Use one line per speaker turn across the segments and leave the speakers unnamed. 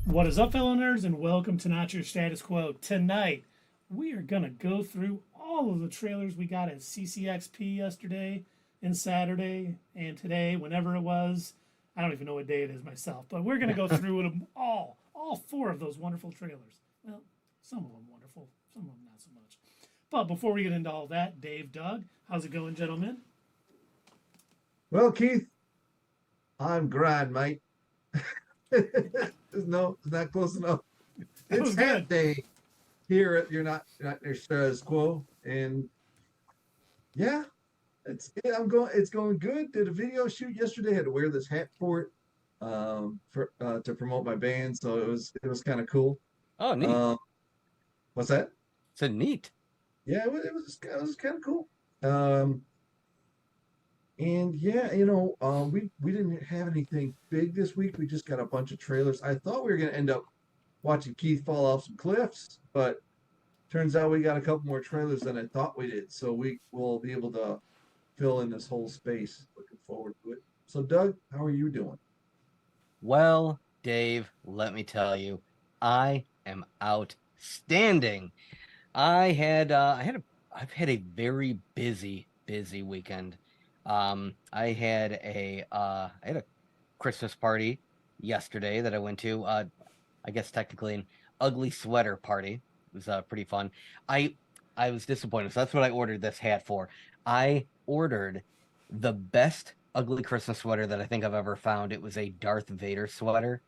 What is up, fellow nerds, and welcome to Not Your Status Quo. Tonight, we are going to go through all of the trailers we got at CCXP yesterday and Saturday and today, whenever it was. I don't even know what day it is myself, but we're going to go through them all four of those wonderful trailers. Well, some of them wonderful, some of them not so much. But before we get into all that, Dave, Doug, how's it going, gentlemen?
Well, Keith, I'm grand, mate. It's not close enough.
That
It's
was
hat
good.
day here at you're not your status quo, and yeah, it's going good. Did a video shoot yesterday. Had to wear this hat for it, for to promote my band, so it was kind of cool.
Oh, neat.
Um, what's that?
So neat.
Yeah, it was kind of cool. And yeah, we didn't have anything big this week. We just got a bunch of trailers. I thought we were gonna end up watching Keith fall off some cliffs, but turns out we got a couple more trailers than I thought we did. So we will be able to fill in this whole space. Looking forward to it. So Doug, how are you doing?
Well, Dave, let me tell you, I am outstanding. I've had a very busy weekend. I had a Christmas party yesterday that I went to. I guess technically an ugly sweater party. It was pretty fun. I I was disappointed. So that's what I ordered this hat for. I ordered the best ugly Christmas sweater that I think I've ever found. It was a Darth Vader sweater,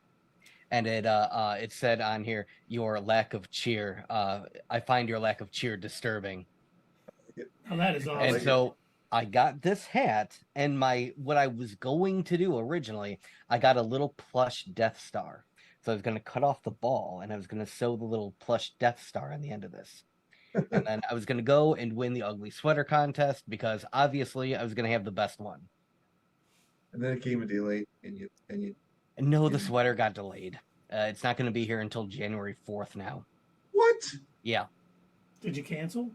and it said on here, "Your lack of cheer. I find your lack of cheer disturbing."
Oh, that is
And
awesome.
so I got this hat, and what I was going to do originally, I got a little plush Death Star. So I was going to cut off the ball, and I was going to sew the little plush Death Star on the end of this. And then I was going to go and win the ugly sweater contest because obviously I was going to have the best one.
And then it came a day late, and you.
And no, the sweater got delayed. It's not going to be here until January 4th now.
What?
Yeah.
Did you cancel?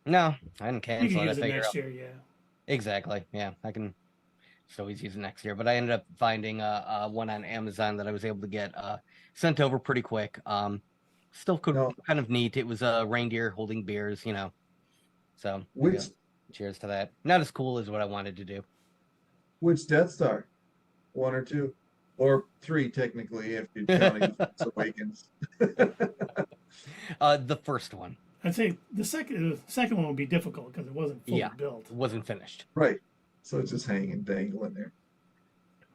No, I didn't
You
cancel
can
it. I
use it
figure
next
out.
year, yeah.
Exactly. Yeah, I can just always use it next year. But I ended up finding one on Amazon that I was able to get sent over pretty quick. Still
No.
kind of neat. It was a reindeer holding beers. So
Which
cheers to that. Not as cool as what I wanted to do.
which Death Star? One or two, or three technically, if you're counting Force Awakens.
The first one.
I'd say the second one would be difficult because it wasn't fully
Yeah,
built.
it wasn't finished.
Right. So it's just hanging, dangling there.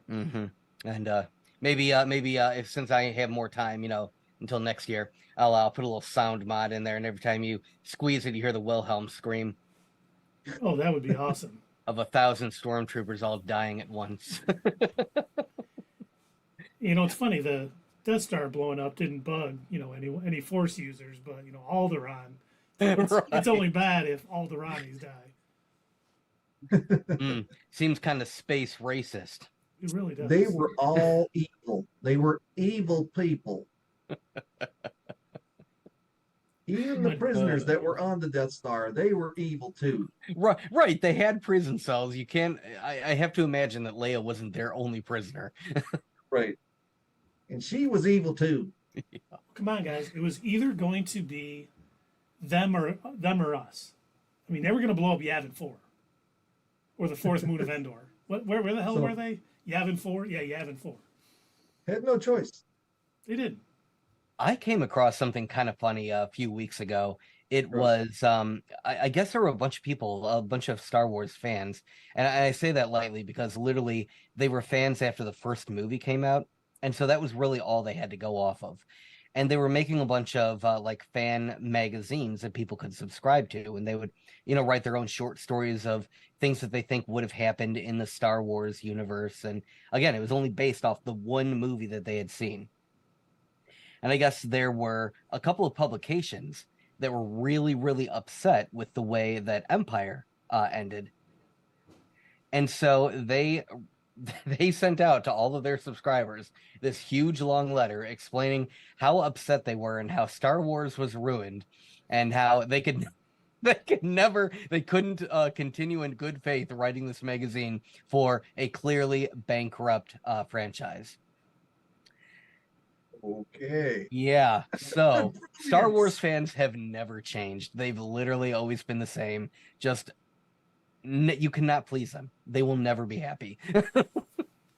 Mm-hmm. And maybe if since I have more time, until next year, I'll put a little sound mod in there, and every time you squeeze it, you hear the Wilhelm scream
Oh, that would be awesome.
of 1,000 stormtroopers all dying at once.
It's funny, the Death Star blowing up didn't bug, any Force users, but Alderaan. It's only
Right.
bad if Alderaani's die.
Seems kind of space racist.
It really does.
They were all evil. They were evil people. Even the prisoners that were on the Death Star, they were evil too.
Right. They had prison cells. You can't. I have to imagine that Leia wasn't their only prisoner.
Right. And she was evil too.
Come on, guys. It was either going to be them or us. I mean, they were going to blow up Yavin 4 or the fourth moon of Endor. Where the hell
So
were they? Yavin 4? Yeah, Yavin 4.
had no choice.
They did.
I came across something kind of funny a few weeks ago. It
Right.
was, I guess there were a bunch of people, a bunch of Star Wars fans, and I say that lightly because literally they were fans after the first movie came out, and so that was really all they had to go off of. And they were making a bunch of like fan magazines that people could subscribe to, and they would, write their own short stories of things that they think would have happened in the Star Wars universe. And again, it was only based off the one movie that they had seen. And I guess there were a couple of publications that were really, really upset with the way that Empire ended. And so they sent out to all of their subscribers this huge long letter explaining how upset they were and how Star Wars was ruined and how they couldn't continue in good faith writing this magazine for a clearly bankrupt franchise.
Okay.
Yeah. So Star
Brilliant.
Wars fans have never changed. They've literally always been the same. Just you cannot please them. They will never be happy.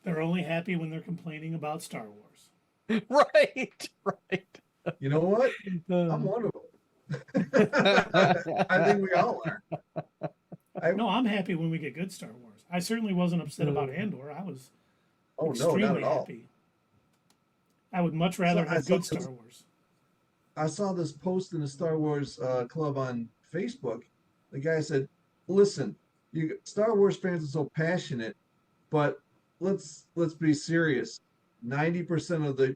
They're only happy when they're complaining about Star Wars.
Right. Right.
You know what? I'm one of them. I think we all are.
No, I'm happy when we get good Star Wars. I certainly wasn't upset about Andor. I was
Oh no, not
extremely
at all.
happy. I would much rather
I
have
saw
good
this-
Star Wars.
I saw this post in the Star Wars club on Facebook. The guy said, "Listen, you Star Wars fans are so passionate, but let's be serious. 90% of the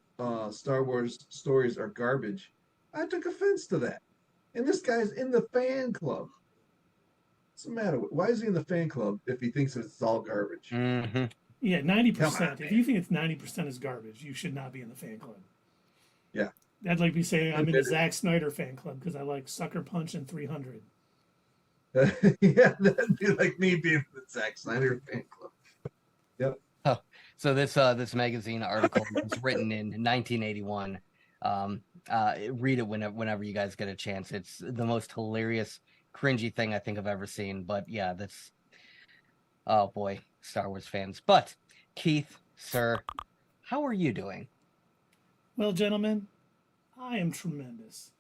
Star Wars stories are garbage." I took offense to that. And this guy's in the fan club. What's the matter? Why is he in the fan club if he thinks it's all garbage?
Mm-hmm.
Yeah,
Come on,
90%. If
man.
you think it's 90% is garbage, you should not be in the fan club.
Yeah.
That'd like me saying I'm in the
Admit it.
Zack Snyder fan club because I like Sucker Punch and 300.
Yeah, that'd be like me being in the Zack Snyder fan club. Yep.
Oh, so this magazine article was written in 1981. Read it whenever you guys get a chance. It's the most hilarious, cringy thing I think I've ever seen. But yeah, that's oh boy, Star Wars fans. But Keith, sir, how are you doing?
Well, gentlemen, I am tremendous.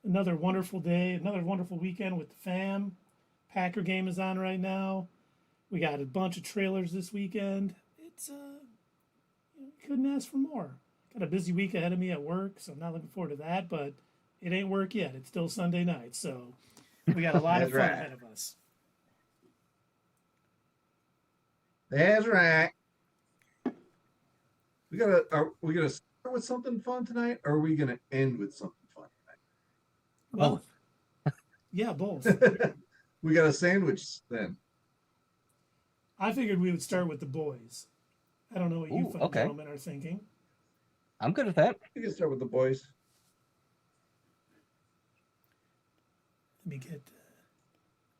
Another wonderful day, another wonderful weekend with the fam. Packer game is on right now. We got a bunch of trailers this weekend. It's couldn't ask for more. Got a busy week ahead of me at work, so I'm not looking forward to that. But it ain't work yet. It's still Sunday night, so we got a lot of
That's
fun
right.
ahead of us.
That's right. Are we gonna start with something fun tonight, or are we gonna end with something fun
Well, yeah, both.
tonight? We got a sandwich then.
I figured we would start with the boys. I don't know what you
Ooh,
fine
okay.
gentlemen are thinking.
I'm good with that.
We can start with the boys.
Let me get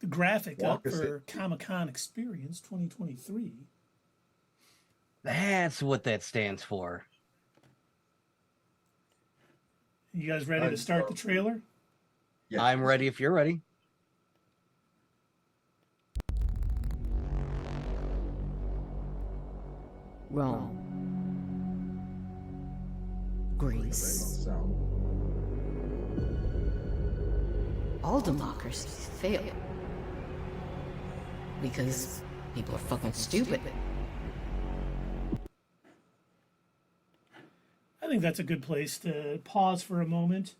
the graphic
Walk
up
us
for Comic-Con Experience 2023.
That's what that stands for.
You guys ready to start the trailer?
Yeah.
I'm ready if you're ready.
Rome, Greece.
Sound.
All democracies fail because people are fucking stupid.
I think that's a good place to pause for a moment.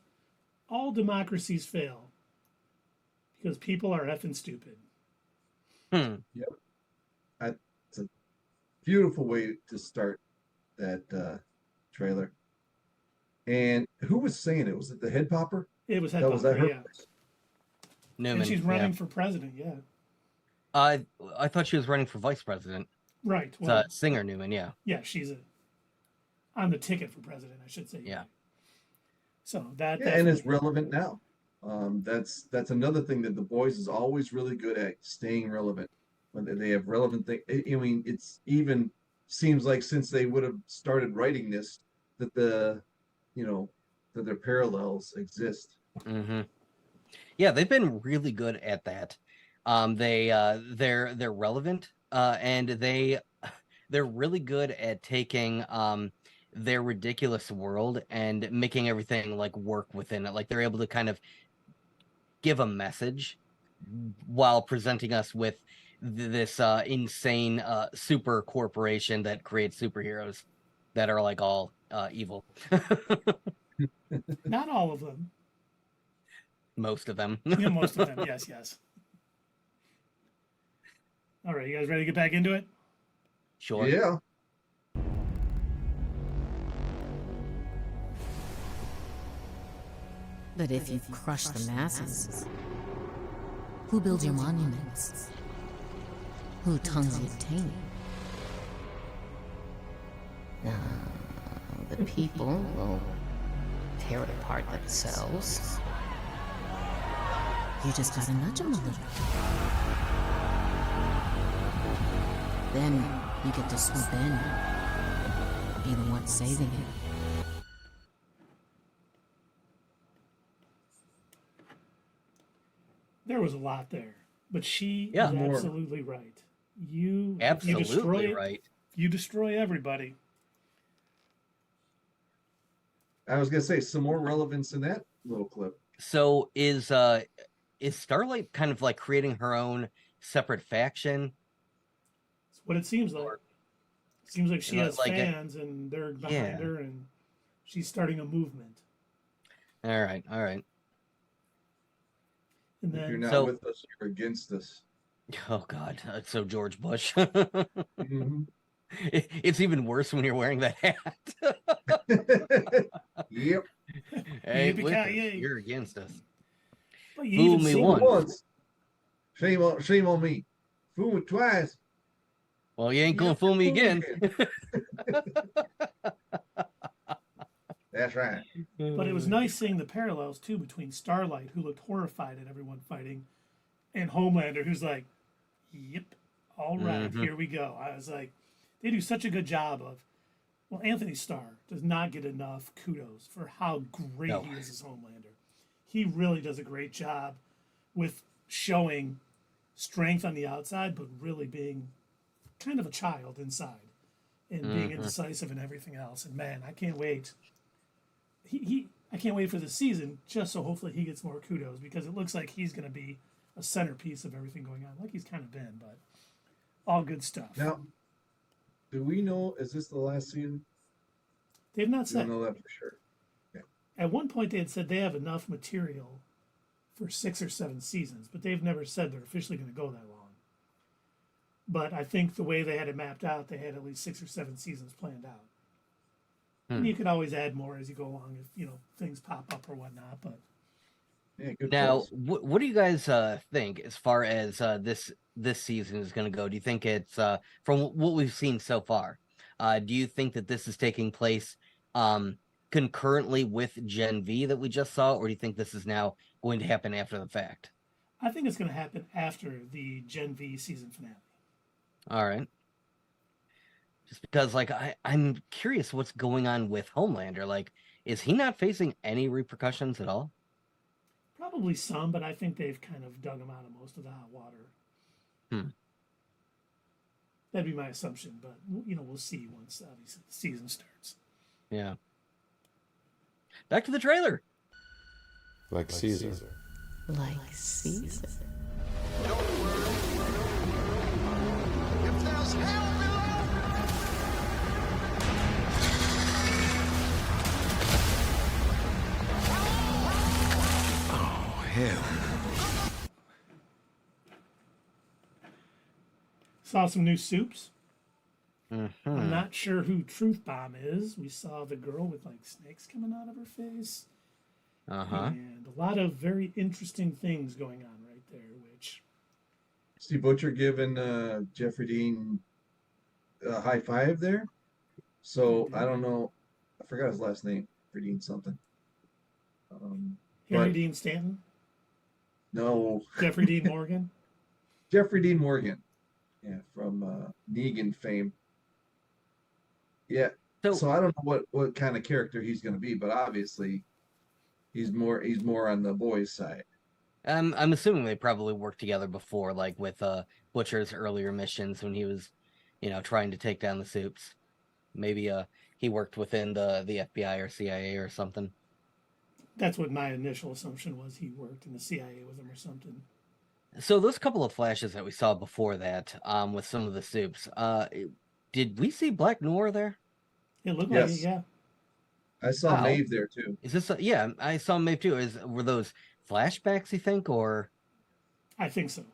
All democracies fail because people are effing stupid.
It's a beautiful way to start that trailer. And who was saying it? Was it the head popper?
It was head
That was that
popper,
her?
yeah.
Newman.
And she's running
yeah.
for president, yeah.
I thought she was running for vice president.
Right.
It's,
Well,
Singer Newman, yeah.
yeah, she's on the ticket for president, I should say.
Yeah.
So that
Yeah, and it's
definitely-
relevant now. That's another thing that the boys is always really good at, staying relevant. When they have relevant things, I mean, it's even seems like since they would have started writing this, that that their parallels exist.
Mm-hmm. Yeah, they've been really good at that. They're relevant, and they're really good at taking their ridiculous world and making everything like work within it. Like they're able to kind of give a message while presenting us with this insane super corporation that creates superheroes that are like all evil.
not all of them.
Most of them.
Yeah, most of them. Yes, yes. All right, you guys ready to get back into it?
Sure.
Yeah.
But if you crush the masses, who builds your monuments? Who tongues your taint? The people will tear it apart themselves. You just gotta nudge them a little. Then you get to swoop in, be the one saving it.
was a lot there, but she
Yeah.
is
More.
absolutely right. If you
Absolutely
destroy it,
right.
you destroy everybody.
I was gonna say some more relevance in that little clip.
So is Starlight kind of like creating her own separate faction?
It's what it seems like.
Or-
It seems like she has
like
fans and they're behind
Yeah.
her, and she's starting a movement.
All right.
And
If you're
then
not
So-
with us, you're against us.
Oh God, it's so George Bush.
Mhm.
It's even worse when you're wearing that hat.
Yep.
Hey, with us,
Yippee-ki-yay.
you're against us.
but you
Fool
even
me
see
once.
Shame on me. Fool me twice.
Well, you ain't gonna
Yep,
fool me
fool me
again.
That's right.
But it was nice seeing the parallels too between Starlight, who looked horrified at everyone fighting, and Homelander, who's like, "Yep, all right,
Mhm.
here we go." I was like, they do such a good job of. Well, Anthony Starr does not get enough kudos for how great
No.
he is as Homelander. He really does a great job with showing strength on the outside, but really being kind of a child inside and being
Mhm.
indecisive and everything else. And man, I can't wait. I can't wait for the season just so hopefully he gets more kudos because it looks like he's going to be a centerpiece of everything going on, like he's kind of been. But all good stuff.
Now, do we know? Is this the last season?
They've not
We don't
said.
know that for sure.
At one point, they had said they have enough material for 6 or 7 seasons, but they've never said they're officially going to go that long. But I think the way they had it mapped out, they had at least 6 or 7 seasons planned out. And you could always add more as you go along if things pop up or whatnot. But
Yeah, good
Now,
calls.
what do you guys think as far as this season is going to go? Do you think it's from what we've seen so far? Do you think that this is taking place concurrently with Gen V that we just saw, or do you think this is now going to happen after the fact?
I think it's going to happen after the Gen V season finale.
All right. Just because, like, I'm curious what's going on with Homelander. Like, is he not facing any repercussions at all?
Probably some, but I think they've kind of dug him out of most of the hot water. That'd be my assumption, but we'll see once obviously the season starts.
Yeah. Back to the trailer.
Like Caesar.
Like Caesar.
If there's hell
Oh, hell.
Saw some new soups.
Hmm.
I'm not sure who Truth Bomb is. We saw the girl with like snakes coming out of her face.
Uh-huh.
And a lot of very interesting things going on right there, which
Steve Butcher giving Jeffrey Dean a high five there. So I don't know. I forgot his last name. Jeffrey Dean something.
Harry
But-
Dean Stanton,
No,
Jeffrey Dean Morgan.
Jeffrey Dean Morgan. Yeah, from Negan fame. Yeah. So I don't know what kind of character he's going to be, but obviously he's more on the boys' side.
I'm assuming they probably worked together before, like with Butcher's earlier missions when he was, trying to take down the Supes. Maybe he worked within the FBI or CIA or something.
That's what my initial assumption was. He worked in the CIA with him or something.
So those couple of flashes that we saw before that, with some of the Supes, did we see Black Noir there?
It looked like it,
Yes.
yeah.
I saw
Wow.
Maeve there too.
Is this? Yeah, I saw Maeve too. Were those flashbacks? You think, or?
I think so.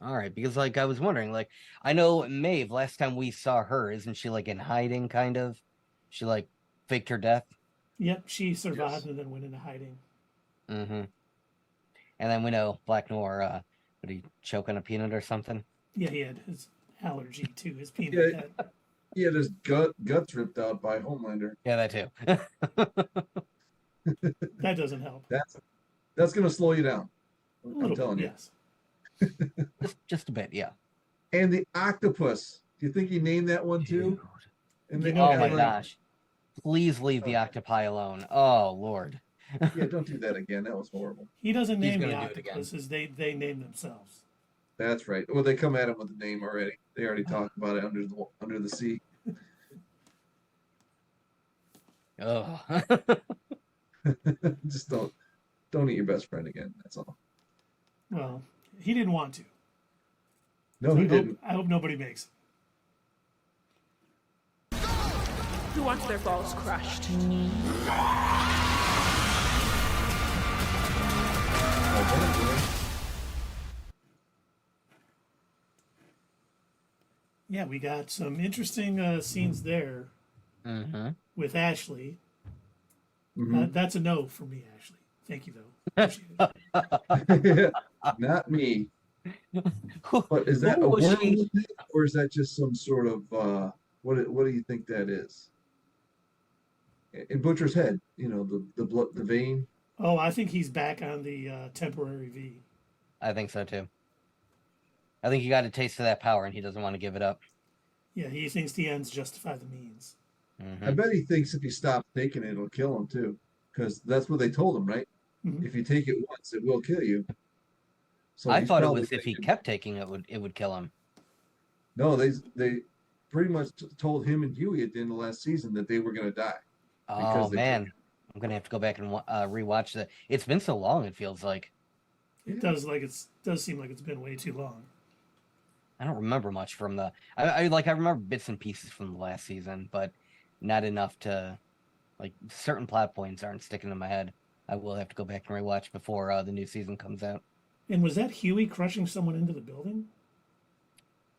All right, because like I was wondering, like I know Maeve. Last time we saw her, isn't she like in hiding? Kind of. She like faked her death.
Yep, she survived
Yes.
and then went into hiding.
Mm-hmm. And then we know Black Noir. Did he choke on a peanut or something?
Yeah, he had his allergy to his peanut.
Yeah.
That-
He had his guts ripped out by Homelander.
Yeah, that too.
that doesn't help.
That's going to slow you down.
A
I'm
little
telling
bit,
you.
yes.
just a bit, yeah.
And the octopus. Do you think he named that one too? And
You
they-
know
Oh my
Yeah.
gosh! Please leave the octopi alone. Oh Lord.
Yeah, don't do that again. That was horrible.
He doesn't
He's
name the
gonna do it again.
octopuses. They name themselves.
That's right. Well, they come at him with the name already. They already talked about it under the sea.
Oh.
Just don't eat your best friend again. That's all.
Well, he didn't want to.
No,
So
he didn't.
I hope nobody makes it.
Who wants their balls crushed?
Yeah, we got some interesting scenes there
Mm-hmm.
with Ashley.
Mhm.
That's a no for me, Ashley. Thank you, though. Appreciate it.
Not me. But is that
Who
a
was
wormhole
she?
thing, or is that just some sort of what do you think that is? In Butcher's head, the blood, the vein.
Oh, I think he's back on the temporary V.
I think so too. I think he got a taste of that power and he doesn't want to give it up.
Yeah, he thinks the ends justify the means.
Mm-hmm.
I bet he thinks if he stops taking it, it'll kill him too, because that's what they told him, right?
Mhm.
If you take it once, it will kill you. So
I
he's
thought it
probably
was if he
thinking-
kept taking it, it would kill him.
No, they pretty much told him and Huey at the end of last season that they were going to die.
Oh
Because they
man, I'm gonna have to go back and rewatch that. It's been so long. It feels like
It does seem like it's been way too long.
I don't remember much from the. I remember bits and pieces from the last season, but not enough to like certain plot points aren't sticking in my head. I will have to go back and rewatch before the new season comes out.
And was that Huey crushing someone into the building?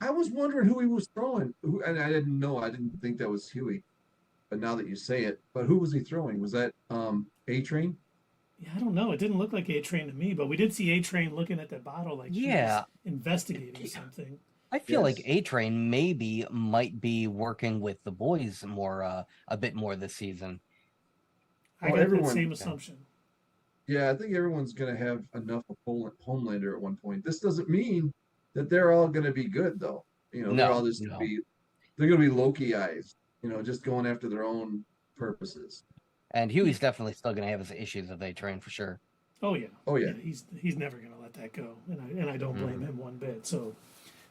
I was wondering who he was throwing, and I didn't know. I didn't think that was Huey, but now that you say it, but who was he throwing? Was that A-Train?
Yeah, I don't know. It didn't look like A-Train to me, but we did see A-Train looking at that bottle like he was investigating something.
I feel like
Yes.
A-Train might be working with the boys more a bit more this season.
I
Well,
got
everyone-
that same assumption.
Yeah, I think everyone's going to have enough of Homelander at one point. This doesn't mean that they're all going to be good, though. They're
No,
all just
no.
they're going to be Loki-ized, just going after their own purposes.
And Huey's definitely still going to have his issues with A-Train for sure.
Oh yeah.
Oh, yeah.
He's never gonna let that go, and I don't blame
Mhm.
him one bit. So,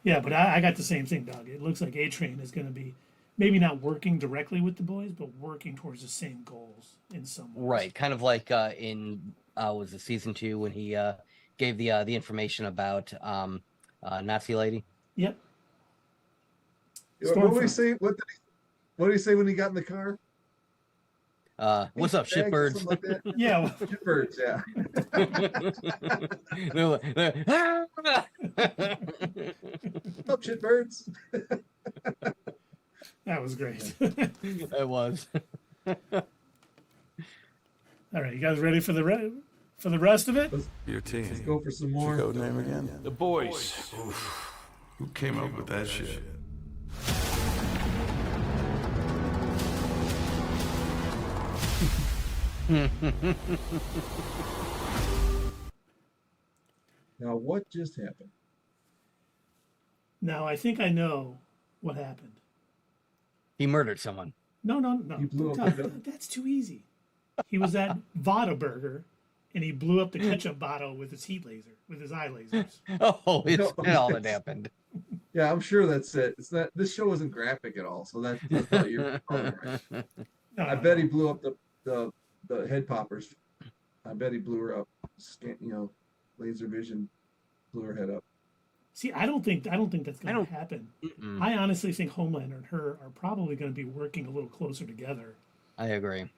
yeah, but I got the same thing, Doug. It looks like A-Train is gonna be maybe not working directly with the boys, but working towards the same goals in some ways.
Right, kind of like in was it season 2 when he gave the information about Nazi lady.
Yep.
What did he
Stormfront.
say? What did he say when he got in the car?
What's up,
Bags or
shitbirds?
something like that?
Yeah. well,
Shitbirds, yeah. What's up, shitbirds?
That was great.
It was.
All right, you guys ready for the rest of it?
Your team.
Let's go for some
What's
more.
your code name again?
The boys. Who came up with that shit?
Now, what just happened?
Now I think I know what happened.
He murdered someone.
No.
He blew up
Doug,
the-
that's too easy. He was at Burger, and he blew up the ketchup bottle with his with his eye lasers.
Oh, it's
No,
all that
yes.
happened.
Yeah, I'm sure that's it. It's not. This show isn't graphic at all, so that's what you're calling right.
No,
I bet he blew up the head poppers. I bet he blew her up. Laser vision blew her head up.
See, I don't think that's
I
going
don't-
to happen.
Mm,
I honestly think Homelander and her are probably going to be working a little closer together,
I agree.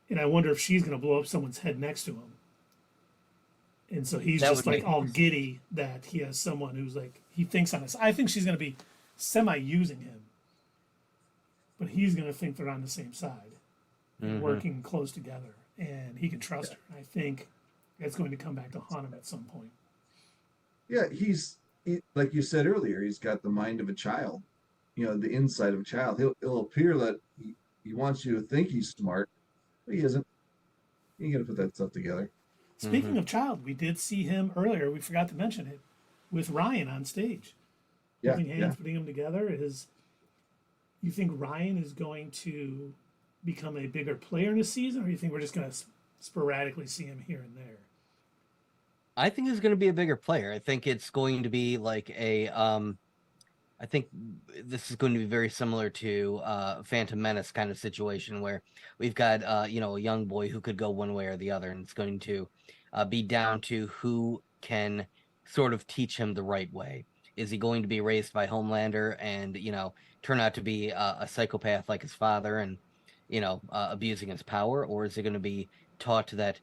and I wonder if she's going to blow up someone's head next to him. And so he's
That
just
would
like
make
all giddy that he has someone who's like he thinks on this. I think she's going to be semi using him, but he's going to think they're on the same side, and
Mhm.
working close together, and he can trust her. I think it's going to come back to haunt him at some point.
Yeah, like you said earlier, he's got the mind of a child. The inside of a child. It'll appear that he wants you to think he's smart, but he isn't. You got to put that stuff together.
Speaking of child, we did see him earlier. We forgot to mention it with Ryan on stage.
Yeah,
Holding hands,
yeah.
putting them together. You think Ryan is going to become a bigger player in the season, or you think we're just going to sporadically see him here and there.
I think he's going to be a bigger player. I think it's going to be like a. I think this is going to be very similar to Phantom Menace kind of situation where we've got a young boy who could go one way or the other, and it's going to be down to who can sort of teach him the right way. Is he going to be raised by Homelander and turn out to be a psychopath like his father and abusing his power, or is he going to be taught that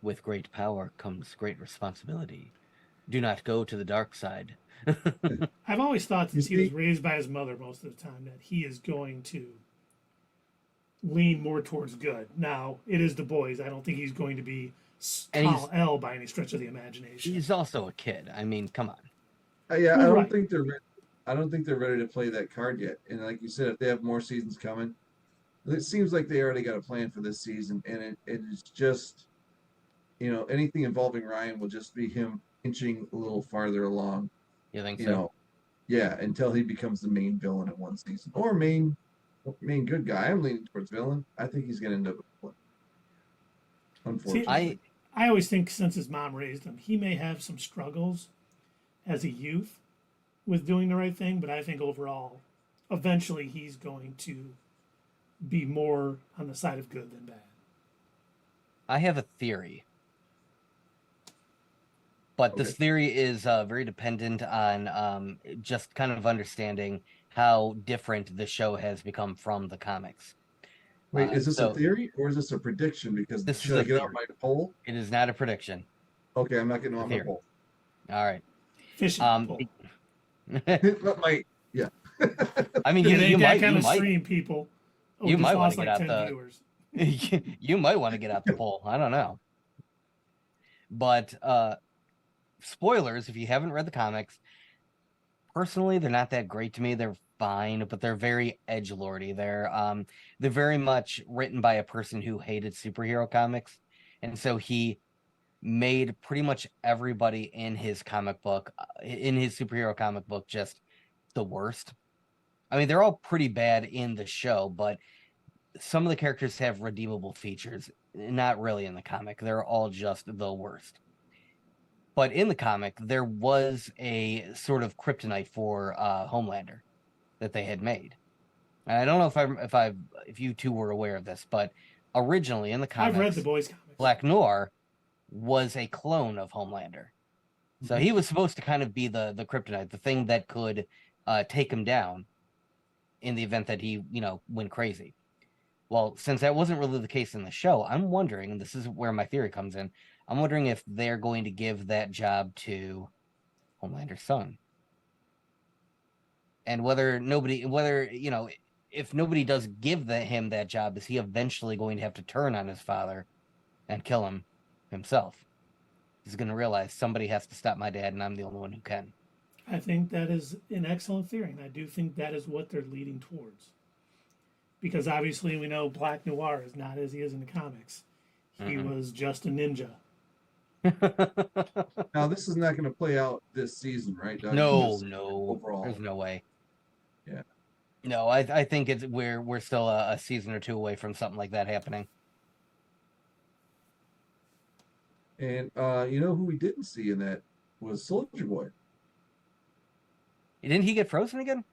with great power comes great responsibility? Do not go to the dark side.
I've always thought, since he was raised by his mother most of the time, that he is going to lean more towards good. Now, it is the boys. I don't think he's going to be Kal-El by any stretch of the imagination.
He's also a kid. I mean, come on.
Yeah,
Well,
I don't
right.
think they're ready. I don't think they're ready to play that card yet. And like you said, if they have more seasons coming, it seems like they already got a plan for this season. And it is just, anything involving Ryan will just be him inching a little farther along.
You think so?
Yeah, until he becomes the main villain in one season or main good guy. I'm leaning towards villain. I think he's going to end up with villain. Unfortunately,
I always think, since his mom raised him, he may have some struggles as a youth with doing the right thing, but I think overall, eventually he's going to be more on the side of good than bad.
I have a theory. But this theory is very dependent on just kind of understanding how different the show has become from the comics.
Wait, is this a theory or is this a prediction? Because should I get out my poll?
It is not a prediction.
Okay, I'm not getting on my poll.
All right.
Fishing poll.
Yeah.
I mean,
you might kind of stream people.
You might want to get out the
viewers.
You might want to get out the poll. I don't know. But spoilers, if you haven't read the comics, personally, they're not that great to me. They're fine, but they're very edgelordy. They're very much written by a person who hated superhero comics, and so he made pretty much everybody in his comic book, in his superhero comic book, just the worst. I mean, they're all pretty bad in the show, but some of the characters have redeemable features. Not really in the comic. They're all just the worst. But in the comic, there was a sort of kryptonite for Homelander that they had made. And I don't know if you two were aware of this, but originally in the comics,
I've read the boys' comics.
Black Noir was a clone of Homelander. So he was supposed to kind of be the kryptonite, the thing that could take him down in the event that he, went crazy. Well, since that wasn't really the case in the show, I'm wondering, and this is where my theory comes in, I'm wondering if they're going to give that job to Homelander's son. And if nobody does give him that job, is he eventually going to have to turn on his father and kill him himself? He's going to realize somebody has to stop my dad, and I'm the only one who can.
I think that is an excellent theory, and I do think that is what they're leading towards. Because obviously we know Black Noir is not as he is in the comics. He was just a ninja.
Now, this is not going to play out this season, right, Doug?
No.
Overall.
There's no way.
Yeah.
No, I think we're still a season or two away from something like that happening.
And who we didn't see in that was Soldier Boy.
Didn't he get frozen again?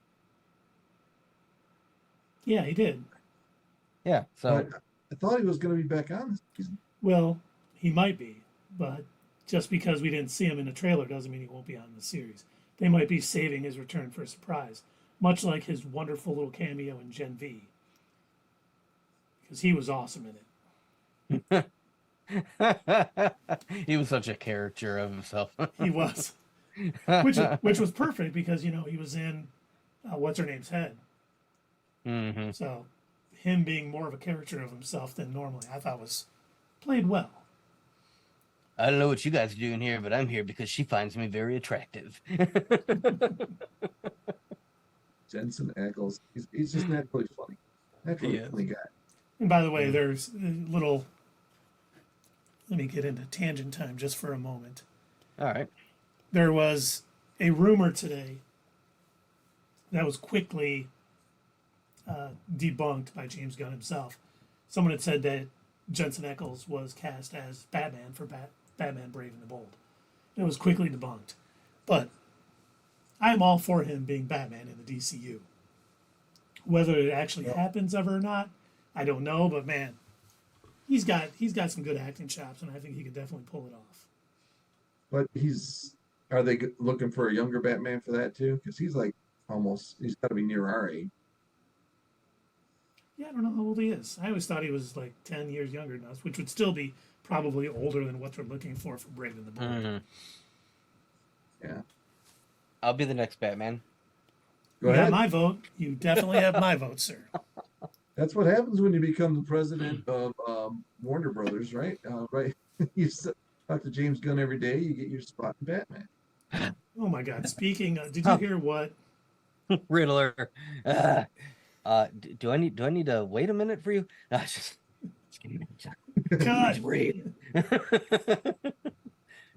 Yeah, he did.
Yeah, so
But I thought he was going to be back on this season.
Well, he might be, but just because we didn't see him in the trailer doesn't mean he won't be on the series. They might be saving his return for a surprise, much like his wonderful little cameo in Gen V. Because he was awesome in it.
he was such a caricature of himself.
He was. Which was perfect because, he was in What's-Her-Name's head.
Mm-hmm.
So him being more of a caricature of himself than normally, I thought was played well.
I don't know what you guys are doing here, but I'm here because she finds me very attractive.
Jensen Ackles. He's just naturally funny. Naturally funny guy.
And by the way, there's a little... Let me get into tangent time just for a moment.
All right.
There was a rumor today that was quickly debunked by James Gunn himself. Someone had said that Jensen Ackles was cast as Batman for Batman Brave and the Bold. It was quickly debunked. But I'm all for him being Batman in the DCU. Whether it actually happens ever or not, I don't know, but man, he's got some good acting chops, and I think he could definitely pull it off.
But are they looking for a younger Batman for that too? Because he's got to be near our age.
Yeah, I don't know how old he is. I always thought he was like 10 years younger than us, which would still be probably older than what they're looking for Brave and the Bold.
Mm-hmm.
Yeah.
I'll be the next Batman.
Go
You
ahead.
got my vote. You definitely have my vote, sir.
That's what happens when you become the president of Warner Brothers, right? Right. You talk to James Gunn every day. You get your spot in Batman.
Oh my God! Speaking, did you hear what?
Riddler. Do I need to wait a minute for you? No, just kidding.
God,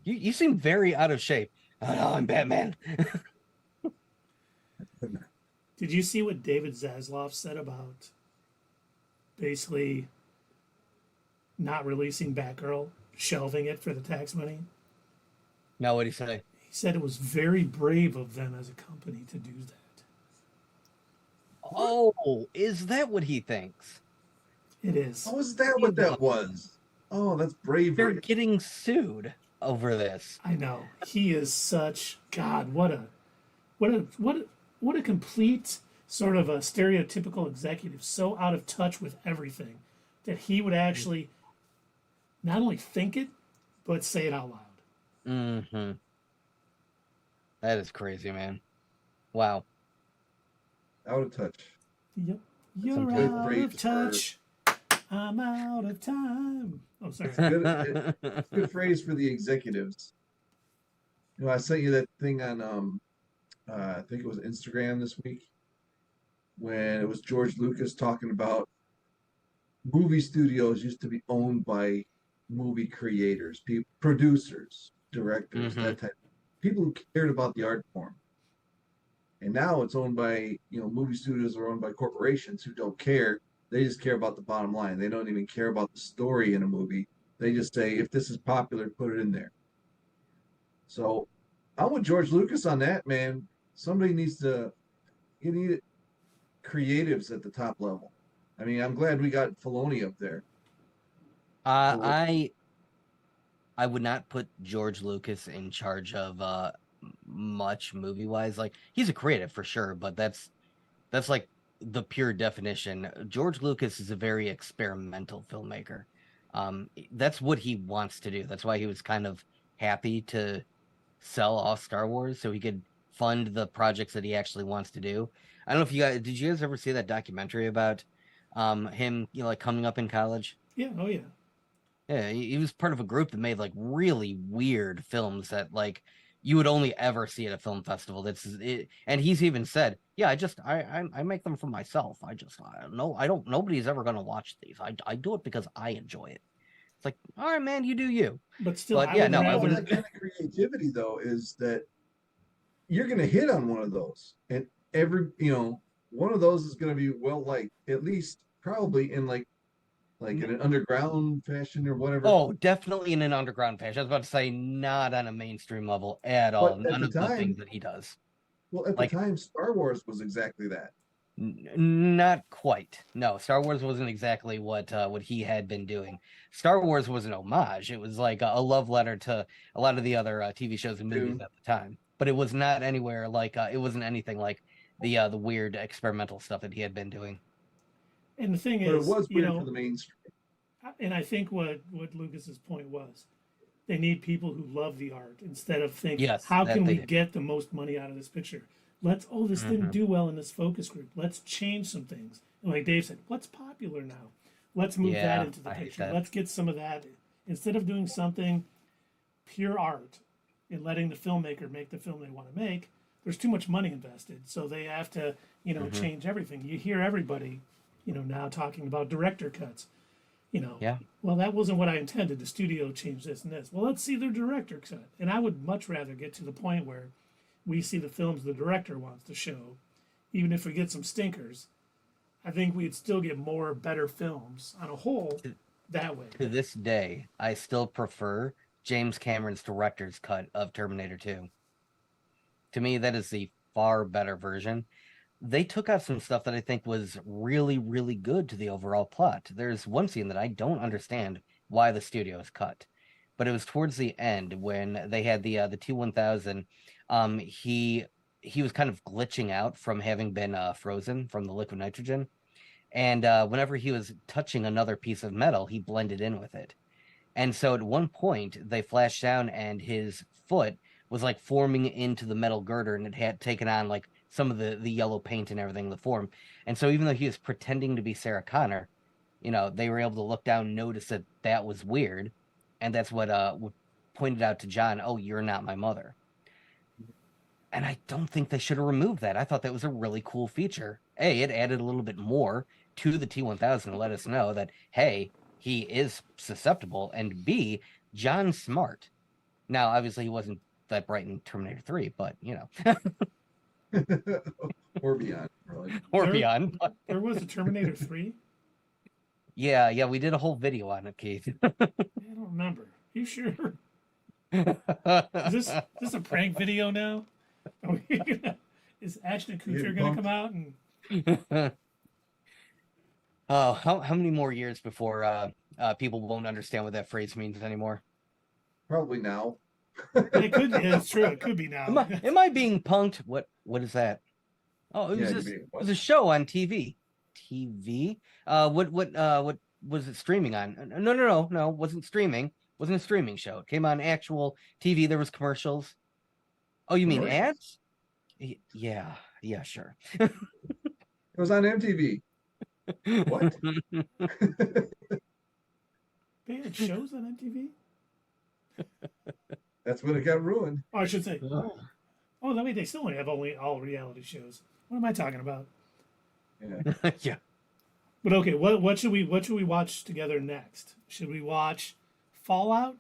you seem very out of shape. Oh, no, I'm Batman.
did you see what David Zaslav said about basically not releasing Batgirl, shelving it for the tax money?
Now, what did he say?
He said it was very brave of them as a company to do that.
Oh, is that what he thinks?
It is.
Oh, is that what that was? Oh, that's
They're
bravery.
getting sued over this.
I know. He is such God. What a complete sort of a stereotypical executive, so out of touch with everything that he would actually not only think it, but say it out loud.
Mm-hmm. That is crazy, man. Wow.
Out of touch.
Yep. You're
Some good
out
phrase
of touch. I'm out of time. Oh, sorry.
Good phrase for the executives. You know, I sent you that thing on I think it was Instagram this week when it was George Lucas talking about movie studios used to be owned by movie creators, producers, directors, that type of people who cared about the art form. And now it's owned by, movie studios are owned by corporations who don't care. They just care about the bottom line. They don't even care about the story in a movie. They just say, if this is popular, put it in there. So I'm with George Lucas on that, man. Somebody you need creatives at the top level. I mean, I'm glad we got Filoni up there.
I would not put George Lucas in charge of much movie wise. Like, he's a creative for sure, but that's like the pure definition. George Lucas is a very experimental filmmaker. That's what he wants to do. That's why he was kind of happy to sell off Star Wars so he could fund the projects that he actually wants to do. I don't know if did you guys ever see that documentary about him, like coming up in college?
Yeah. Oh, yeah.
Yeah, he was part of a group that made like really weird films that like you would only ever see at a film festival. That's it. And he's even said, yeah, I make them for myself. I don't, nobody's ever going to watch these. I do it because I enjoy it. It's like, all right, man, you do you.
But still,
yeah, no, I
That kind of creativity though is that you're going to hit on one of those, and one of those is going to be well liked, at least probably in like in an underground fashion or whatever.
Oh, definitely in an underground fashion. I was about to say not on a mainstream level at all. None of the things that he does.
Well, at the time, Star Wars was exactly that.
Not quite. No, Star Wars wasn't exactly what he had been doing. Star Wars was an homage. It was like a love letter to a lot of the other TV shows and movies at the time. But it was not anywhere like it wasn't anything like the weird experimental stuff that he had been doing.
And the thing
but
is,
it was weird for the mainstream.
And I think what Lucas's point was, they need people who love the art instead of thinking, how can we get the most money out of this picture? This didn't do well in this focus group. Let's change some things. And like Dave said, what's popular now? Let's move that into the picture. Let's get some of that. Instead of doing something pure art and letting the filmmaker make the film they want to make, there's too much money invested. So they have to, change everything. You hear everybody, now talking about director cuts. Well, that wasn't what I intended. The studio changed this and this. Well, let's see their director cut. And I would much rather get to the point where we see the films the director wants to show, even if we get some stinkers. I think we'd still get more better films on a whole that way.
To this day, I still prefer James Cameron's director's cut of Terminator 2. To me, that is the far better version. They took out some stuff that I think was really, really good to the overall plot. There's one scene that I don't understand why the studio has cut, but it was towards the end when they had the T-1000. He was kind of glitching out from having been frozen from the liquid nitrogen, and whenever he was touching another piece of metal, he blended in with it. And so at one point, they flashed down, and his foot was like forming into the metal girder, and it had taken on like some of the yellow paint and everything, the form. And so even though he was pretending to be Sarah Connor, they were able to look down, notice that that was weird, and that's what pointed out to John, oh, you're not my mother. And I don't think they should have removed that. I thought that was a really cool feature. A, it added a little bit more to the T-1000 to let us know that, hey, he is susceptible, and B, John's smart. Now, obviously, he wasn't that bright in Terminator 3, but,
Or beyond, really.
or beyond.
There was a Terminator 3?
Yeah, we did a whole video on it, Keith.
I don't remember. You sure? Is this a prank video now? Is Ashton Kutcher going to come out and...
Oh, how many more years before people won't understand what that phrase means anymore?
Probably now.
It could. Yeah, it's true. It could be now.
Am I being punked? What is that? Oh, it was a show on TV. TV? What was it streaming on? No, wasn't streaming. Wasn't a streaming show. It came on actual TV. There was commercials. Oh, you mean ads? Yeah, sure.
It was on MTV. What?
They had shows on MTV?
That's when it got ruined.
Oh, I should say. Oh, that way they still only have all reality shows. What am I talking about?
Yeah.
Yeah.
But okay, what should we watch together next? Should we watch Fallout,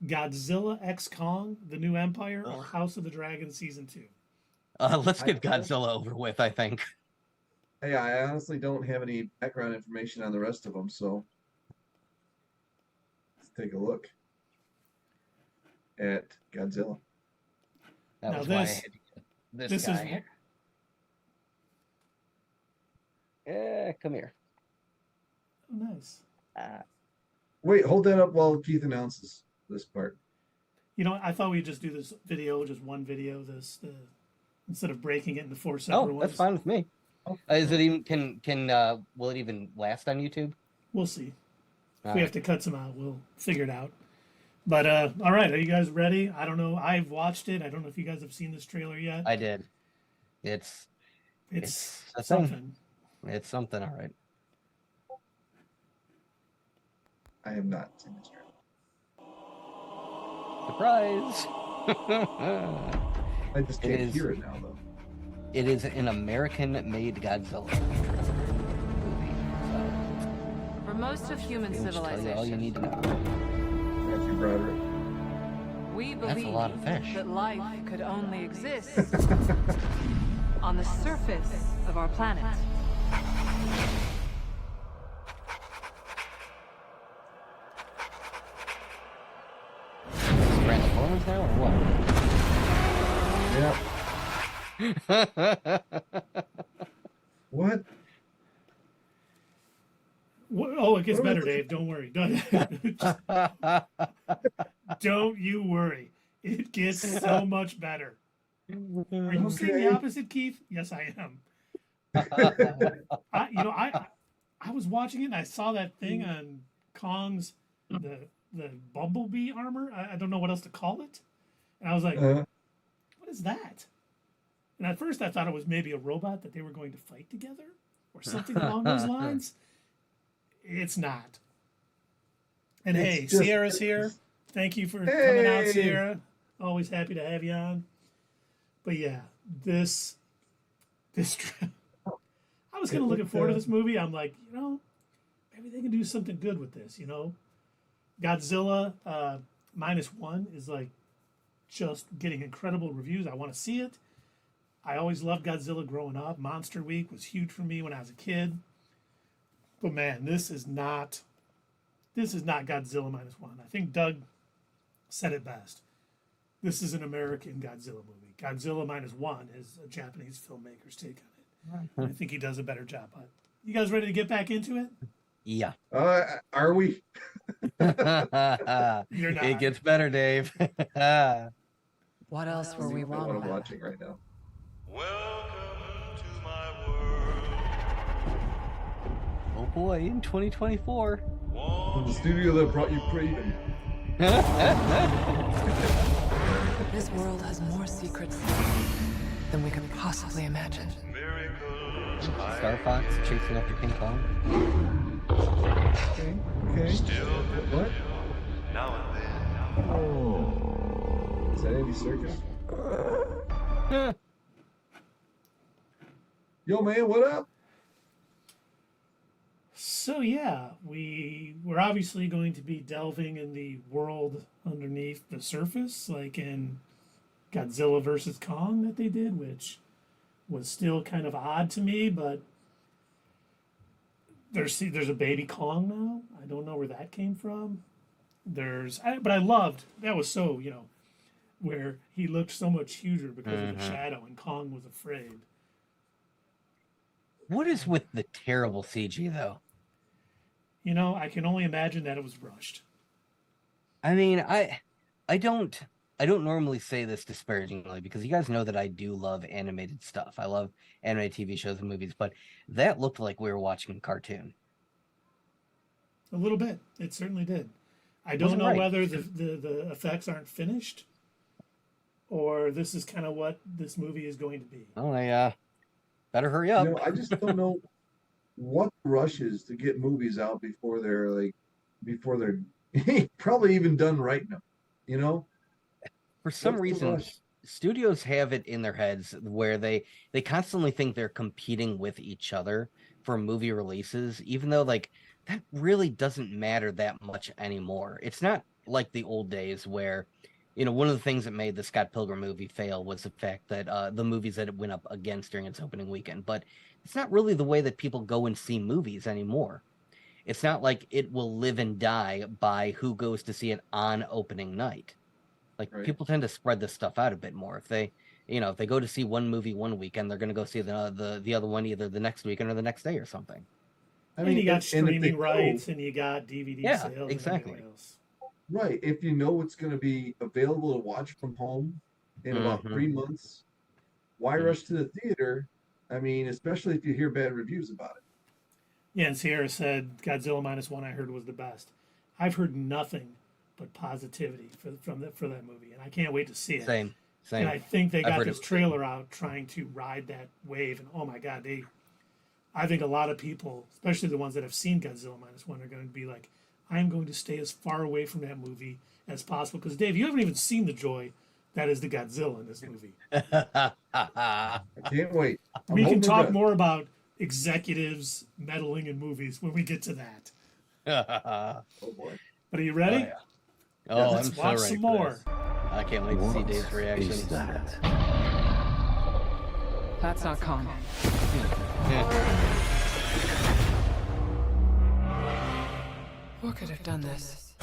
Godzilla X Kong, The New Empire, or House of the Dragon Season 2?
Let's get Godzilla over with, I think.
Hey, I honestly don't have any background information on the rest of them, so let's take a look at Godzilla.
That
Now
was why I
this-
had to get this guy. Yeah, come here.
Oh, nice.
Wait, hold that up while Keith announces this part.
I thought we'd just do this video, just one video, instead of breaking it into 4 separate ones.
That's fine with me. Is it even can will it even last on YouTube?
We'll see. If
All
we
right.
have to cut some out, we'll figure it out. But all right, are you guys ready? I don't know. I've watched it. I don't know if you guys have seen this trailer yet.
I did. It's a thing.
something.
It's something, all right.
I have not seen this trailer.
Surprise!
I just
It
can't
is-
hear it now, though.
It is an American-made Godzilla movie.
For most of human
So, tell you all you
civilization,
need to know.
Matthew Broderick.
we
That's a
believe
lot of fish.
that life could only exist on the surface of our planet.
Transformers now or
Yeah.
what?
What?
Oh, it gets
What am I
better,
looking-
Dave. Don't worry. Don't you worry. It gets so much better. Are you saying the
Okay.
opposite, Keith? Yes, I am. I was watching it and I saw that thing on Kong's the bumblebee armor. I don't know what else to call it. And I was like,
Uh,
what is that? And at first I thought it was maybe a robot that they were going to fight together or something along those lines. It's not. And
It's
hey,
just-
Sierra's here. Thank you for coming out,
Hey!
Sierra. Always happy to have you on. But yeah, this I was kind of looking forward to this movie. I'm like, maybe they can do something good with this, Godzilla -1 is like just getting incredible reviews. I want to see it. I always loved Godzilla growing up. Monster Week was huge for me when I was a kid. But man, this is not this is not Godzilla -1. I think Doug said it best. This is an American Godzilla movie. Godzilla -1 is a Japanese filmmaker's take on it. And I think he does a better job. But you guys ready to get back into it?
Yeah.
Are we?
You're not.
It gets better, Dave.
What else were we
What
wrong
I'm
about?
watching right now.
Welcome to my world.
Oh boy, in 2024.
The studio that brought you Craven.
This world has more secrets than we could possibly imagine.
Miracles
Star Fox chasing after King Kong.
Okay.
still
What?
now and then.
Is that Andy Serkis? Yo, man, what up?
So yeah, we're obviously going to be delving in the world underneath the surface, like in Godzilla versus Kong that they did, which was still kind of odd to me, but there's a baby Kong now. I don't know where that came from. But I loved that was so, where he looked so much huger because of the shadow and Kong was afraid.
What is with the terrible CG though?
I can only imagine that it was rushed.
I mean, I don't normally say this disparagingly because you guys know that I do love animated stuff. I love animated TV shows and movies, but that looked like we were watching a cartoon.
A little bit. It certainly did. I don't
Wasn't
know
right.
whether the effects aren't finished or this is kind of what this movie is going to be.
Oh, I better hurry up.
I just don't know what the rush is to get movies out before they're probably even done right now.
For some
What's the
reason,
rush?
studios have it in their heads where they constantly think they're competing with each other for movie releases, even though that really doesn't matter that much anymore. It's not like the old days where, one of the things that made the Scott Pilgrim movie fail was the fact that the movies that it went up against during its opening weekend. But it's not really the way that people go and see movies anymore. It's not like it will live and die by who goes to see it on opening night.
Right.
People tend to spread this stuff out a bit more. If they go to see one movie one weekend, they're going to go see the other one either the next weekend or the next day or something.
And you got
and if they
streaming
know-
rights and you got DVD
Yeah,
sales
exactly.
and everything else.
Right. If you know it's going to be available to watch from home in about 3 months, why rush to the theater? I mean, especially if you hear bad reviews about it.
Yeah, and Sierra said Godzilla -1 I heard was the best. I've heard nothing but positivity for that movie, and I can't wait to see it.
Same.
And I think they
I've
got
heard
this
it.
trailer out trying to ride that wave, and oh my God, I think a lot of people, especially the ones that have seen Godzilla -1, are going to be like, I'm going to stay as far away from that movie as possible. Because Dave, you haven't even seen the joy that is the Godzilla in this movie.
I can't wait.
We can
holding my
talk
breath.
more about executives meddling in movies when we get to that.
Oh boy.
But are you ready?
Yeah. Oh,
Let's
I'm so
watch
ready
some
for
more.
this. I can't wait to see
What
Dave's reaction.
is that?
That's not Kong. What could have done this?